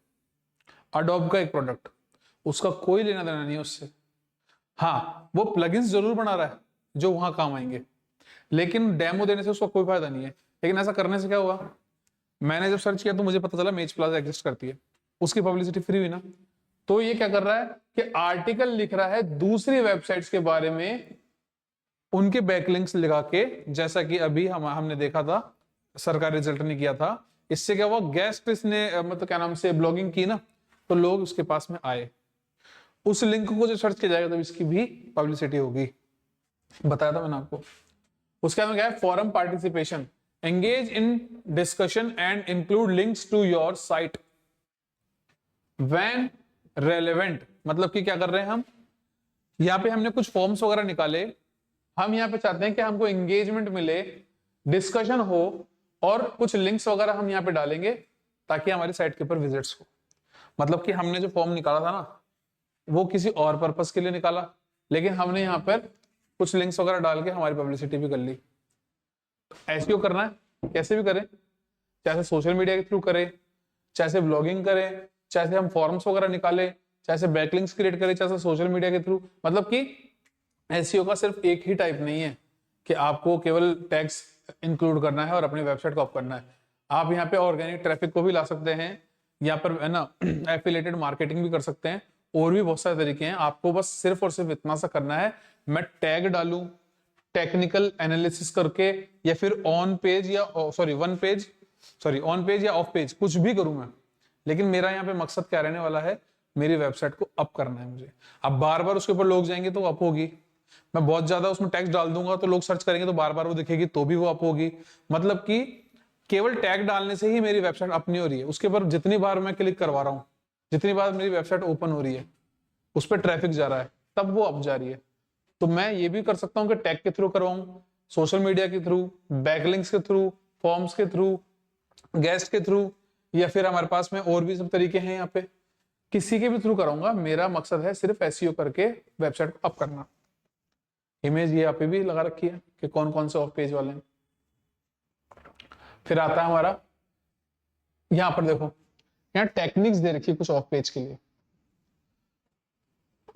अडोब का एक प्रोडक्ट। उसका कोई लेना देना नहीं है उससे। हाँ, वो प्लगइन्स जरूर बना रहा है जो वहां काम आएंगे, लेकिन डेमो देने से उसका कोई फायदा नहीं है। लेकिन ऐसा करने से क्या हुआ, मैंने जब सर्च किया तो मुझे पता चला मेज प्लाजा एग्जिस्ट करती है, उसकी पब्लिसिटी फ्री हुई ना। तो ये क्या कर रहा है कि आर्टिकल लिख रहा है दूसरी वेबसाइट्स के बारे में, उनके बैकलिंक्स लगा के, जैसा कि अभी हमने देखा था सरकारी रिजल्ट ने किया था। इससे क्या हुआ, गेस्ट इसने मतलब क्या नाम से ब्लॉगिंग की ना, तो लोग उसके पास में आए। उस लिंक को जो सर्च किया जाएगा तो इसकी भी पब्लिसिटी होगी, बताया था मैंने आपको। उसके बाद क्या है, forum participation, engage in discussion and include links to your site when relevant. मतलब कि क्या कर रहे हैं हम, यहाँ पे हमने कुछ फॉर्म्स वगैरह निकाले, हम यहाँ पे चाहते हैं कि हमको एंगेजमेंट मिले, डिस्कशन हो, और कुछ लिंक्स वगैरह हम यहाँ पे डालेंगे ताकि हमारी साइट के ऊपर विजिट्स हो। मतलब कि हमने जो फॉर्म निकाला था ना, वो किसी और पर्पस के लिए निकाला, लेकिन हमने यहाँ पर कुछ लिंक्स वगैरह डाल के हमारी पब्लिसिटी भी कर ली। तो ऐसे क्यों करना है, कैसे भी करें, चाहे सोशल मीडिया के थ्रू करें, चाहे ब्लॉगिंग करें, चाहे हम फॉर्म्स वगैरह निकाले, चाहे बैकलिंक्स क्रिएट करें, चाहे सोशल मीडिया के थ्रू। मतलब कि एसईओ का सिर्फ एक ही टाइप नहीं है कि आपको केवल टैग्स इंक्लूड करना है और अपनी वेबसाइट को अप करना है। आप यहाँ पे ऑर्गेनिक ट्रैफिक को भी ला सकते हैं, यहाँ पर है ना एफिलिएटेड मार्केटिंग भी कर सकते हैं, और भी बहुत सारे तरीके हैं। आपको बस सिर्फ और सिर्फ इतना सा करना है, मैं टैग डालूं टेक्निकल एनालिसिस करके, या फिर ऑन पेज या ऑन पेज या ऑफ पेज, कुछ भी करूं मैं, लेकिन मेरा यहाँ पे मकसद क्या रहने वाला है, मेरी वेबसाइट को अप करना है मुझे। अब बार बार उसके ऊपर लोग जाएंगे तो अप होगी, मैं बहुत ज्यादा उसमें टेक्स्ट डाल दूंगा तो लोग सर्च करेंगे तो बार बार वो दिखेगी तो भी वो अप होगी। मतलब कि केवल टैग डालने से ही मेरी वेबसाइट अप नहीं हो रही है, उसके ऊपर जितनी बार मैं क्लिक करवा रहा हूँ, जितनी बार मेरी वेबसाइट ओपन हो रही है, उस पर ट्रैफिक जा रहा है, तब वो अप जा रही है। तो मैं ये भी कर सकता हूँ कि टैग के थ्रू करवाऊं, सोशल मीडिया के थ्रू, बैकलिंक्स के थ्रू, फॉर्म्स के थ्रू, गेस्ट के थ्रू, या फिर हमारे पास में और भी सब तरीके हैं यहाँ पे, किसी के भी थ्रू कराऊंगा। मेरा मकसद है सिर्फ एसईओ करके वेबसाइट को अप करना। इमेज ये यहाँ पे भी लगा रखी है कि कौन कौन से ऑफ पेज वाले हैं। फिर आता है हमारा, यहाँ पर देखो, यहाँ टेक्निक्स दे रखी है कुछ ऑफ पेज के लिए।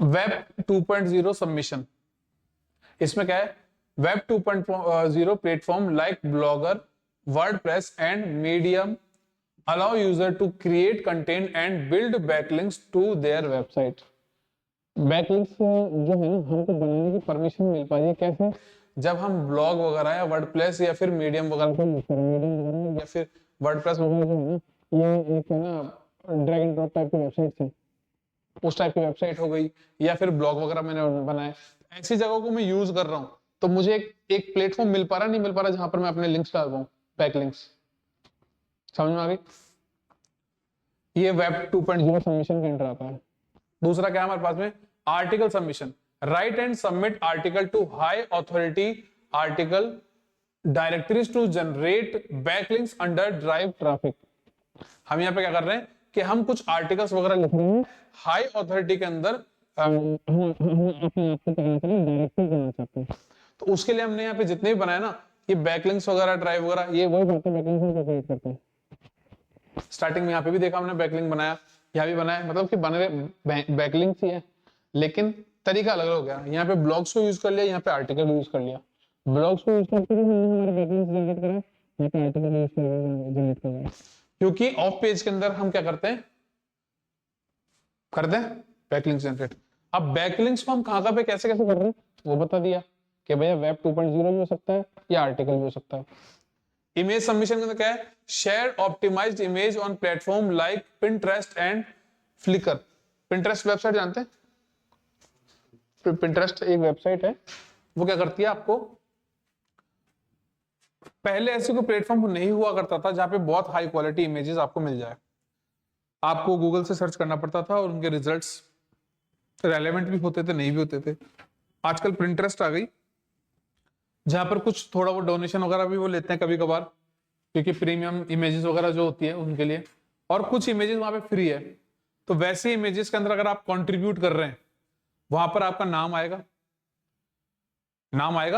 वेब 2.0 सबमिशन, इसमें क्या है, web 2.0 platform like blogger, WordPress and medium allow user to create content and build backlinks to their website। Backlinks जो है ना, हमको बनाने की परमिशन मिल पाई है कैसे, जब हम ब्लॉग वगैरह या वर्डप्रेस या फिर मीडियम वगैरह को यूज करें। मीडियम वगैरह या फिर वर्डप्रेस वगैरह जो है ना, ये एक है ना ड्रैग एंड ड्रॉप टाइप की वेबसाइट है, उस टाइप की वेबसाइट हो गई, या फिर ब्लॉग वगैरह मैंने बनाए, ऐसी जगहों को मैं यूज कर रहा हूँ। तो मुझे एक प्लेटफॉर्म मिल पा रहा नहीं मिल पा रहा जहां पर मैं अपने लिंक्स डाल पाऊँ, बैकलिंक्स। समझ में आ गई? ये वेब 2.0 सबमिशन के अंदर आता है। दूसरा क्या है हमारे पास में, article submission, write and submit article to high authority article directories to generate backlinks under drive traffic. हम यहाँ पे क्या कर रहे हैं कि हम कुछ आर्टिकल्स वगैरह लिख रहे हैं हाई ऑथोरिटी के अंदर, तो उसके लिए हमने यहाँ पे जितने भी बनाए ना, ये बैकलिंक्स वगैरह ड्राइव वगैरह, ये वही करते हैं, बैकलिंक्स क्रिएट करते हैं। स्टार्टिंग में यहाँ पे भी देखा हमने बैकलिंक बनाया, यहाँ भी बनाया, मतलब कि बने बैकलिंक्स ही है, लेकिन तरीका अलग हो गया। यहाँ पे ब्लॉग्स को यूज कर लिया, यहाँ पे आर्टिकल यूज कर लिया। ब्लॉग्स को यूज करके हमारे बैकलिंक्स जनरेट करा, यहाँ पे आर्टिकल यूज करके जनरेट कर रहा है। क्योंकि ऑफ पेज के अंदर हम क्या करते हैं बैकलिंक्स जनरेट। अब बैकलिंक्स को हम कहाँ पे कैसे कैसे कर रहे हैं वो बता दिया कि भैया वेब 2.0 भी हो सकता है या आर्टिकल भी हो सकता है। इमेज सबमिशन के अंदर क्या है, share optimised image on platform like Pinterest and Flickr. Pinterest website जानते हैं? पिंटरेस्ट एक वेबसाइट है, वो क्या करती है, आपको पहले ऐसे कोई प्लेटफॉर्म नहीं हुआ करता था जहां पे बहुत हाई क्वालिटी इमेजेस आपको मिल जाए। आपको गूगल से सर्च करना पड़ता था और उनके रिजल्ट्स रेलेवेंट भी होते थे, नहीं भी होते थे। आजकल पिंटरेस्ट आ गई जहां पर कुछ थोड़ा वो डोनेशन वगैरह भी वो लेते हैं कभी कभार, क्योंकि प्रीमियम इमेजेस वगैरह जो होती है उनके लिए, और कुछ इमेजेस वहां पे फ्री है। तो वैसे इमेजेस के अंदर अगर आप कंट्रीब्यूट कर रहे हैं, वहां पर आपका नाम आएगा,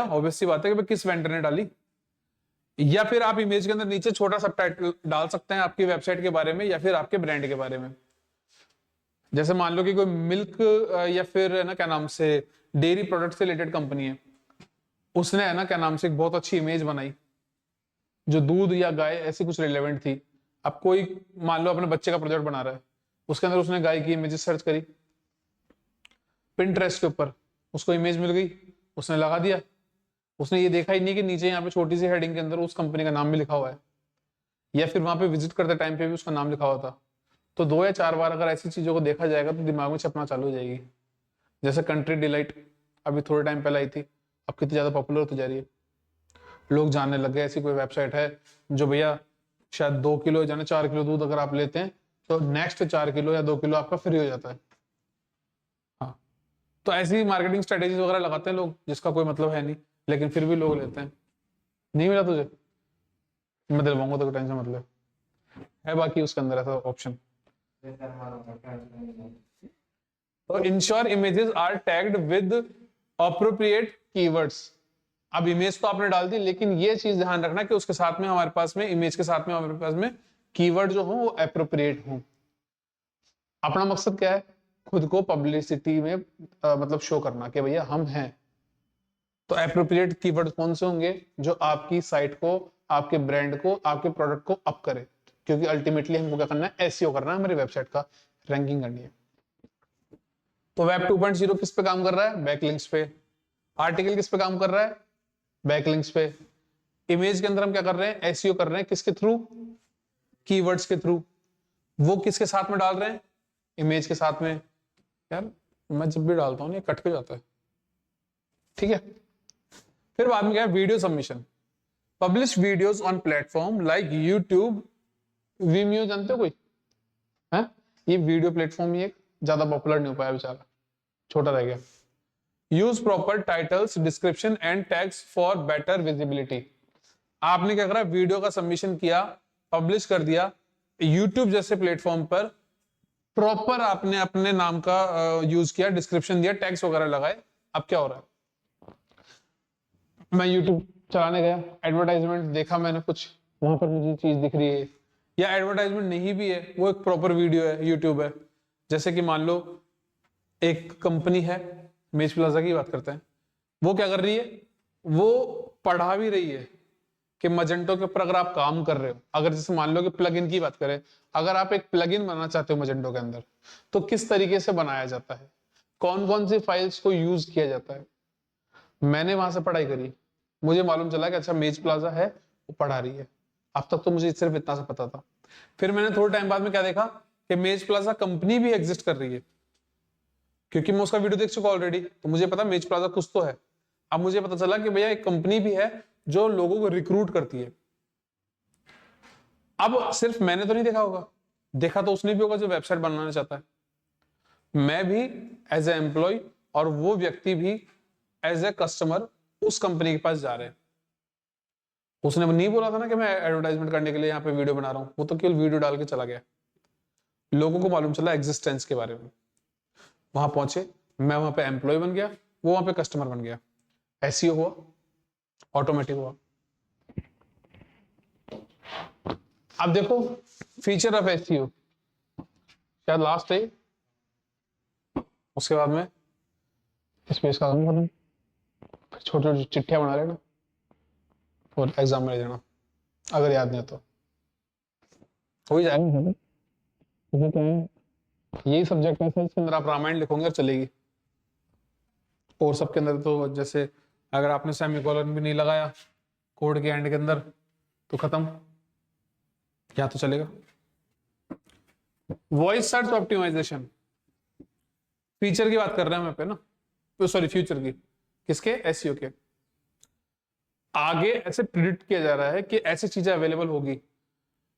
ऑब्वियस सी बात है कि किस वेंडर ने डाली। या फिर आप इमेज के अंदर नीचे छोटा सबटाइटल डाल सकते हैं आपकी वेबसाइट के बारे में या फिर आपके ब्रांड के बारे में। जैसे मान लो कि कोई मिल्क या फिर है ना क्या नाम से डेयरी प्रोडक्ट से रिलेटेड कंपनी है, उसने है ना क्या नाम से एक बहुत अच्छी इमेज बनाई जो दूध या गाय ऐसी कुछ रिलेवेंट थी। अब कोई मान लो अपने बच्चे का प्रोजेक्ट बना रहा है, उसके अंदर उसने गाय की इमेजेस सर्च करी पिंटरेस्ट के ऊपर, उसको इमेज मिल गई, उसने लगा दिया। उसने ये देखा ही नहीं कि नीचे यहाँ पे छोटी सी हेडिंग के अंदर उस कंपनी का नाम भी लिखा हुआ है, या फिर वहां पे विजिट करते टाइम पे भी उसका नाम लिखा हुआ था। तो 2 या 4 बार अगर ऐसी चीजों को देखा जाएगा तो दिमाग में छपना चालू हो जाएगी। जैसे कंट्री डिलाइट अभी थोड़े टाइम पहले आई थी, अब कितनी ज्यादा पॉपुलर होती जा रही है, लोग जानने लग गए ऐसी कोई वेबसाइट है जो भैया शायद 2 किलो जाने 4 किलो दूध अगर आप लेते हैं तो नेक्स्ट 4 किलो या 2 किलो आपका फ्री हो जाता है। हाँ, तो ऐसी मार्केटिंग स्ट्रेटेजीज वगैरह लगाते हैं लोग जिसका कोई मतलब है नहीं, लेकिन फिर भी लोग लेते हैं। नहीं मिला तुझे, मैं दिलवाऊंगा तो टेंशन मतलब है, बाकी उसके अंदर ऐसा ऑप्शन। तो ensure images are tagged with appropriate keywords. अब इमेज तो आपने डाल दी, लेकिन ये चीज ध्यान रखना कि उसके साथ में हमारे पास में इमेज के साथ में हमारे पास में कीवर्ड जो हो वो अप्रोप्रिएट हो। अपना मकसद क्या है, खुद को पब्लिसिटी में मतलब शो करना कि भैया हम हैं। तो अप्रोप्रिएट कीवर्ड कौन से होंगे, जो आपकी साइट को, आपके ब्रांड को, आपके प्रोडक्ट को अप करे, क्योंकि अल्टीमेटली हमको क्या करना है, एसईओ करना है, हमारी वेबसाइट का रैंकिंग करनी है। तो वेब 2.0 किस पे काम कर रहा है, बैकलिंक्स पे। आर्टिकल किस पे काम कर रहा है, बैकलिंक्स पे। इमेज के अंदर हम क्या कर रहे हैं, एसईओ कर रहे हैं, किसके थ्रू, कीवर्ड्स के थ्रू। वो किसके साथ में डाल रहे हैं, इमेज के साथ में। यार मैं जब भी डालता हूँ ये कट के जाता है, ठीक है। फिर बाद में क्या है, video submission. Publish videos on platform like YouTube, Vimeo, जानते हो कोई है? ये वीडियो प्लेटफॉर्म ही एक ज्यादा पॉपुलर नहीं हो पाया बेचारा, छोटा रह गया। Use proper titles, description and tags for better visibility. आपने क्या करा, वीडियो का सबमिशन किया पब्लिश कर दिया यूट्यूब जैसे प्लेटफॉर्म पर, प्रॉपर आपने अपने नाम का यूज किया, डिस्क्रिप्शन दिया, टैग्स वगैरह लगाए, अब क्या हो रहा है, मैं यूट्यूब चलाने गया, एडवर्टाइजमेंट देखा मैंने कुछ, वहां पर मुझे चीज दिख रही है, या एडवर्टाइजमेंट नहीं भी है, वो एक प्रॉपर वीडियो है, यूट्यूब है। जैसे कि मान लो एक कंपनी है, मेज प्लाजा की बात करते हैं, वो क्या कर रही है, वो पढ़ा भी रही है कि मजेंटो के ऊपर अगर आप काम कर रहे हो, अगर जैसे मान लो कि प्लगइन की बात करें, अगर आप एक प्लगइन बनाना चाहते हो मजेंटो के अंदर, तो किस तरीके से बनाया जाता है, कौन कौन सी फाइल्स को यूज किया जाता है, मैंने वहां से पढ़ाई करी, मुझे मालूम चला कि अच्छा मेज प्लाजा है, वो पढ़ा रही है। अब तक तो मुझे सिर्फ इतना सा पता था। फिर मैंने थोड़े टाइम बाद में क्या देखा कि मेज प्लाजा कंपनी भी एग्जिस्ट कर रही है, क्योंकि मैं उसका वीडियो देख चुका ऑलरेडी, तो मुझे पता मेज प्लाजा कुछ तो है। अब मुझे पता चला कि भैया एक कंपनी भी है जो लोगों को रिक्रूट करती है। अब सिर्फ मैंने तो नहीं देखा होगा, देखा तो उसने भी होगा जो वेबसाइट बनाना चाहता है, मैं भी एज ए एम्प्लॉय और वो व्यक्ति भी एज ए कस्टमर उस कंपनी के पास जा रहे हैं। उसने नहीं बोला था ना कि मैं एडवर्टाइजमेंट करने के लिए यहाँ पे वीडियो बना रहा हूँ, वो तो केवल वीडियो डाल के चला गया। लोगों को मालूम चला एग्जिस्टेंस के बारे में, वहां पहुंचे, मैं वहां पे एम्प्लॉय बन गया, वो वहां पे कस्टमर बन गया, एसईओ हुआ, ऑटोमेटिक हुआ। अब देखो फीचर ऑफ एसईओ, शायद लास्ट है, उसके बाद में स्पेस का खत्म, फिर छोटी छोटी चिट्ठियां बना लेना और एग्जाम में ले जाना, अगर याद नहीं तो हो ही जाएगा। यही सब्जेक्ट है, इसके अंदर आप रामायण लिखोगे और चलेगी, और सबके अंदर तो जैसे अगर आपने सेमीकोलन भी नहीं लगाया कोड के एंड के अंदर तो खत्म, क्या तो चलेगा। वॉइस सर्च ऑप्टिमाइजेशन फीचर की बात कर रहे हैं मैं पे ना, सॉरी फ्यूचर की, किसके, एसईओ के। आगे ऐसे प्रिडिक्ट किया जा रहा है कि ऐसी चीजें अवेलेबल होगी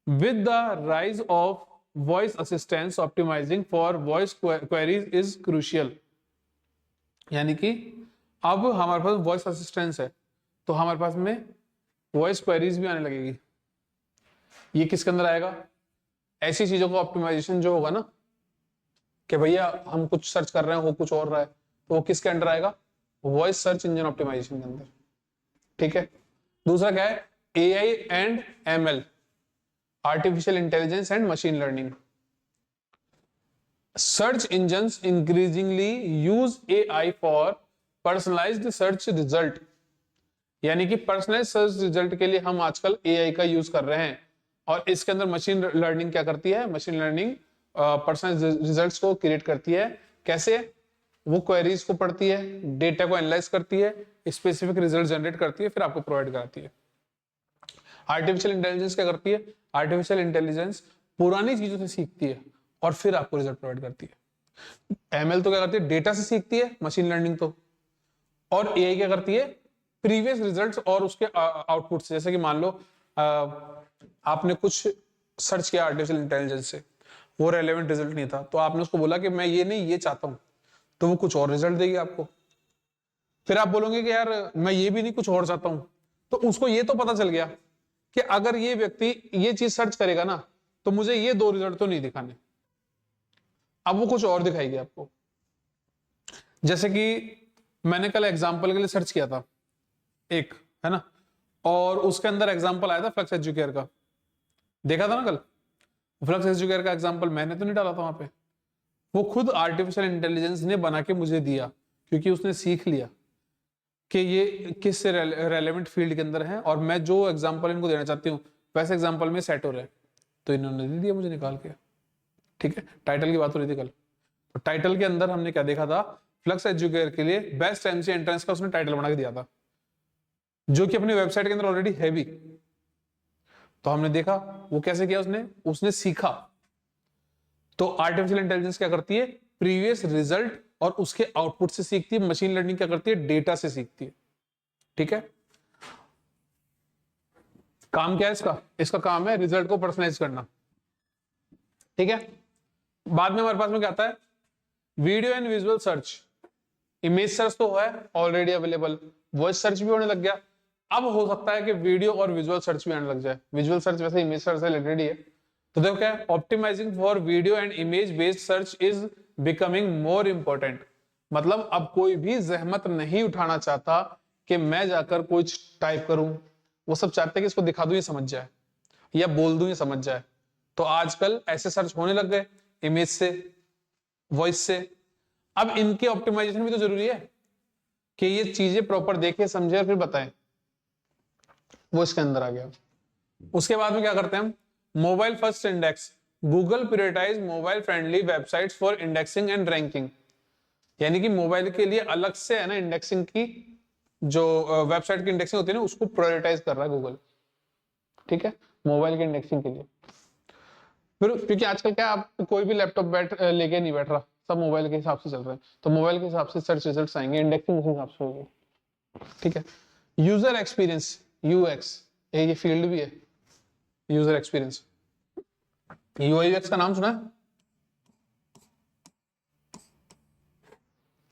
with the rise of voice assistance, optimizing for voice queries is crucial. यानी कि अब हमारे पास वॉइस असिस्टेंस है तो हमारे पास में वॉइस क्वेरीज भी आने लगेगी। ये किसके अंदर आएगा, ऐसी चीजों का ऑप्टिमाइजेशन जो होगा ना, कि भैया हम कुछ सर्च कर रहे हैं, वो कुछ और रहा है, तो वो किसके अंदर आएगा, वॉइस सर्च इंजन ऑप्टिमाइजेशन के अंदर। ठीक है, दूसरा क्या है, AI and ML, artificial intelligence and machine learning. Search engines increasingly use AI for personalised search result. यानी कि पर्सनलाइज्ड सर्च रिजल्ट के लिए हम आजकल एआई का यूज कर रहे हैं, और इसके अंदर मशीन लर्निंग क्या करती है, मशीन लर्निंग पर्सनलाइज्ड रिजल्ट्स को क्रिएट करती है। कैसे, वो क्वेरीज को पढ़ती है, डेटा को एनालाइज करती है, स्पेसिफिक रिजल्ट जनरेट करती है, फिर आपको प्रोवाइड कराती है। आर्टिफिशियल इंटेलिजेंस क्या करती है, आर्टिफिशियल इंटेलिजेंस पुरानी चीजों से सीखती है और फिर आपको रिजल्ट प्रोवाइड करती है। एमएल तो क्या करती है, डेटा से सीखती है, मशीन लर्निंग तो, और एआई क्या करती है, प्रीवियस रिजल्ट्स और उसके आउटपुट से। जैसे कि मान लो आपने कुछ सर्च किया आर्टिफिशियल इंटेलिजेंस से, वो रेलेवेंट रिजल्ट नहीं था, तो आपने उसको बोला कि मैं ये नहीं ये चाहता हूं, तो वो कुछ और रिजल्ट देगी आपको। फिर आप बोलोगे कि यार मैं ये भी नहीं कुछ और चाहता हूं, तो उसको ये तो पता चल गया कि अगर ये व्यक्ति ये चीज सर्च करेगा ना, तो मुझे ये दो रिजल्ट तो नहीं दिखाने, अब वो कुछ और दिखाएगी आपको। जैसे कि मैंने कल एग्जाम्पल के लिए सर्च किया था एक, है ना, और उसके अंदर एग्जाम्पल आया था फ्लक्स एजुकेयर का, देखा था ना कल, फ्लक्स एजुकेयर का एग्जाम्पल मैंने तो नहीं डाला था वहां पे, वो खुद आर्टिफिशियल इंटेलिजेंस ने बना के मुझे दिया, क्योंकि उसने सीख लिया कि ये किस रेलेवेंट फील्ड के अंदर है, और मैं जो एग्जांपल इनको देना चाहती हूँ वैसे एग्जांपल में सेट हो रहा है, तो इन्होंने दे दिया मुझे निकाल के। ठीक है, टाइटल की बात हो रही थी कल, तो टाइटल के अंदर हमने क्या देखा था, फ्लक्स एजुकेयर के लिए बेस्ट एमसी एंट्रेंस का उसने टाइटल बना के दिया था, जो कि अपनी वेबसाइट के अंदर ऑलरेडी है भी। तो हमने देखा वो कैसे किया, उसने सीखा। तो आर्टिफिशियल इंटेलिजेंस क्या करती है, प्रीवियस रिजल्ट और उसके आउटपुट से सीखती है। मशीन लर्निंग क्या करती है, डेटा से सीखती है। ठीक है, काम क्या है इसका काम है रिजल्ट को पर्सनलाइज करना। ठीक है, बाद में हमारे पास में क्या आता है, video and visual search. Image search तो है ऑलरेडी अवेलेबल, वॉइस सर्च भी होने लग गया अब हो सकता है कि वीडियो और विजुअल सर्च भी आने लग जाए। विजुअल सर्च वैसे इमेज सर्च से रिलेटेड ही है। तो देखो क्या है, optimizing for video and image based search is becoming more important. मतलब अब कोई भी जहमत नहीं उठाना चाहता कि मैं जाकर कुछ टाइप करूं, वो सब चाहते हैं कि इसको दिखा दूं ये समझ जाए, या बोल दूं ये समझ जाए। तो आजकल ऐसे सर्च होने लग गए, इमेज से, वॉइस से। अब इनके ऑप्टिमाइजेशन भी तो जरूरी है कि ये चीजें प्रॉपर देखे समझे और फिर बताएं। वो इसके अंदर आ गया। उसके बाद में क्या करते हैं हम, mobile first index. Google prioritize mobile friendly websites for indexing and ranking. यानी कि मोबाइल के लिए अलग से है ना इंडेक्सिंग की, जो वेबसाइट की इंडेक्सिंग होती है ना, उसको प्रायोरिटाइज कर रहा है गूगल। ठीक है, मोबाइल के इंडेक्सिंग के लिए। फिर क्योंकि आजकल क्या, आप कोई भी लैपटॉप लेके नहीं बैठ रहा, सब मोबाइल के हिसाब से चल रहे हैं, तो मोबाइल के हिसाब से सर्च रिजल्ट्स आएंगे, इंडेक्सिंग उस हिसाब से होगी। ठीक है, यूजर एक्सपीरियंस, यूएक्स, ये फील्ड भी है, यूजर एक्सपीरियंस। यूआईयूएक्स का नाम सुना है?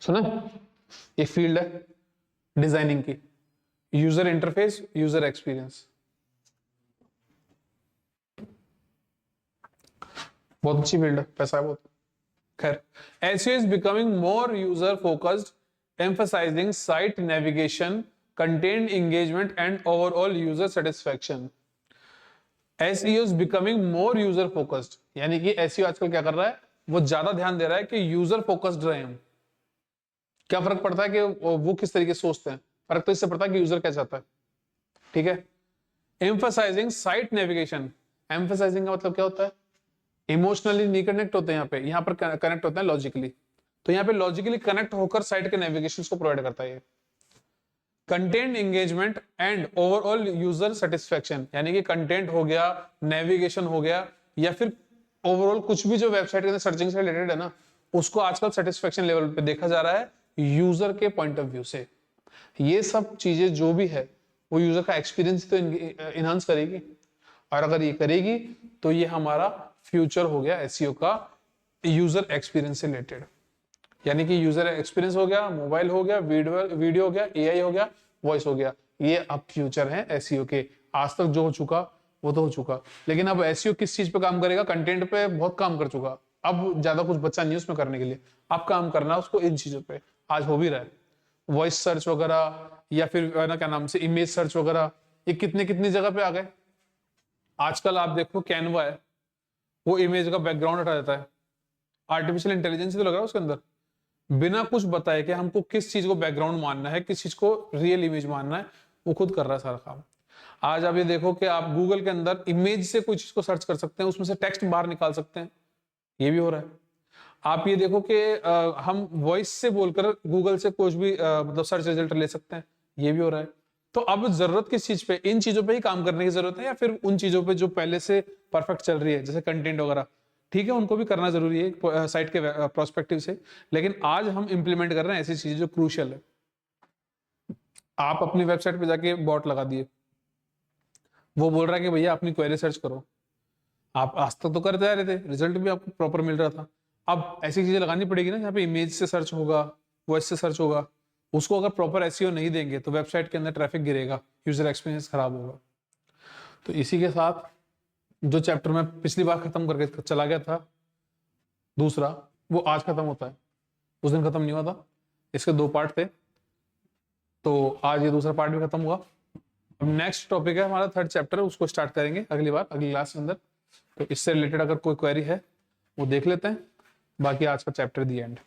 सुना है? ये फील्ड है डिजाइनिंग की, यूजर इंटरफेस, यूजर एक्सपीरियंस। बहुत अच्छी फील्ड है, पैसा है बहुत। खैर, SEO is becoming more user focused, emphasizing site navigation, content engagement and overall user satisfaction. SEO is becoming more user focused, यानी कि SEO आजकल क्या कर रहा है, वो ज्यादा ध्यान दे रहा है कि यूजर फोकस्ड रहे हम। क्या फर्क पड़ता है कि वो किस तरीके से सोचते हैं, फर्क तो इससे पड़ता है कि यूजर क्या चाहता है। ठीक है, एम्फसाइजिंग साइट नेविगेशन। एम्फसाइजिंग का मतलब क्या होता है, इमोशनली नहीं कनेक्ट होते हैं यहाँ पर कनेक्ट होते हैं लॉजिकली। तो यहाँ पे लॉजिकली कनेक्ट होकर साइट के नेविगेशन को प्रोवाइड करता है ये। Content engagement and overall user satisfaction, यानी कि कंटेंट हो गया, नेविगेशन हो गया, या फिर ओवरऑल कुछ भी जो वेबसाइट के अंदर सर्चिंग से रिलेटेड है ना, उसको आजकल सेटिस्फेक्शन लेवल पे देखा जा रहा है यूजर के पॉइंट ऑफ व्यू से। ये सब चीजें जो भी है वो यूजर का एक्सपीरियंस तो इनहांस करेगी, और अगर ये करेगी तो ये हमारा फ्यूचर हो गया एसईओ का, यूजर एक्सपीरियंस से रिलेटेड। यानी कि यूजर एक्सपीरियंस हो गया, मोबाइल हो गया, वीडियो हो गया, एआई हो गया, वॉइस हो गया, ये अब फ्यूचर है एसईओ के। आज तक जो हो चुका वो तो हो चुका, लेकिन अब एसईओ किस चीज पे काम करेगा, कंटेंट पे बहुत काम कर चुका, अब ज्यादा कुछ बचा नहीं उसमें करने के लिए। अब काम करना है उसको इन चीजों पे, आज हो भी रहा है। वॉइस सर्च वगैरह, या फिर ना क्या नाम से इमेज सर्च वगैरह, ये कितने कितनी जगह पे आ गए। आजकल आप देखो कैनवा है, वो इमेज का बैकग्राउंड हटा देता है, आर्टिफिशियल इंटेलिजेंस तो लग रहा है उसके अंदर, बिना कुछ बताए कि हमको किस चीज को बैकग्राउंड मानना है, किस चीज को रियल इमेज मानना है, वो खुद कर रहा है सारा काम। आज आप ये देखो कि आप गूगल के अंदर इमेज से कोई चीज को सर्च कर सकते हैं, उसमें से टेक्स्ट बाहर निकाल सकते हैं, ये भी हो रहा है। आप ये देखो कि हम वॉइस से बोलकर गूगल से कुछ भी मतलब सर्च रिजल्ट ले सकते हैं, ये भी हो रहा है। तो अब जरूरत किस चीज पे, इन चीजों पे ही काम करने की जरूरत है, या फिर उन चीजों पे जो पहले से परफेक्ट चल रही है, जैसे कंटेंट वगैरह, ठीक है उनको भी करना जरूरी है साइट के प्रोस्पेक्टिव से, लेकिन आज हम इंप्लीमेंट कर रहे हैं ऐसी चीजें जो क्रूशियल है। आप अपनी वेबसाइट पे जाके बॉट लगा दिए, वो बोल रहा है कि भैया अपनी क्वेरी सर्च करो, आप आज तक तो करते आ रहे थे, रिजल्ट भी आपको प्रॉपर मिल रहा था। अब ऐसी चीजें लगानी पड़ेगी ना जहाँ पे इमेज से सर्च होगा, वॉइस से सर्च होगा, उसको अगर प्रॉपर एसईओ नहीं देंगे तो वेबसाइट के अंदर ट्रैफिक गिरेगा, यूजर एक्सपीरियंस खराब होगा। तो इसी के साथ जो चैप्टर मैं पिछली बार खत्म करके चला गया था दूसरा, वो आज खत्म होता है, उस दिन खत्म नहीं हुआ था। इसके 2 पार्ट थे, तो आज ये दूसरा पार्ट भी खत्म हुआ। अब नेक्स्ट टॉपिक है हमारा 3rd चैप्टर, उसको स्टार्ट करेंगे अगली बार, अगली क्लास के अंदर। तो इससे रिलेटेड अगर कोई क्वेरी है वो देख लेते हैं, बाकी आज का चैप्टर दी एंड।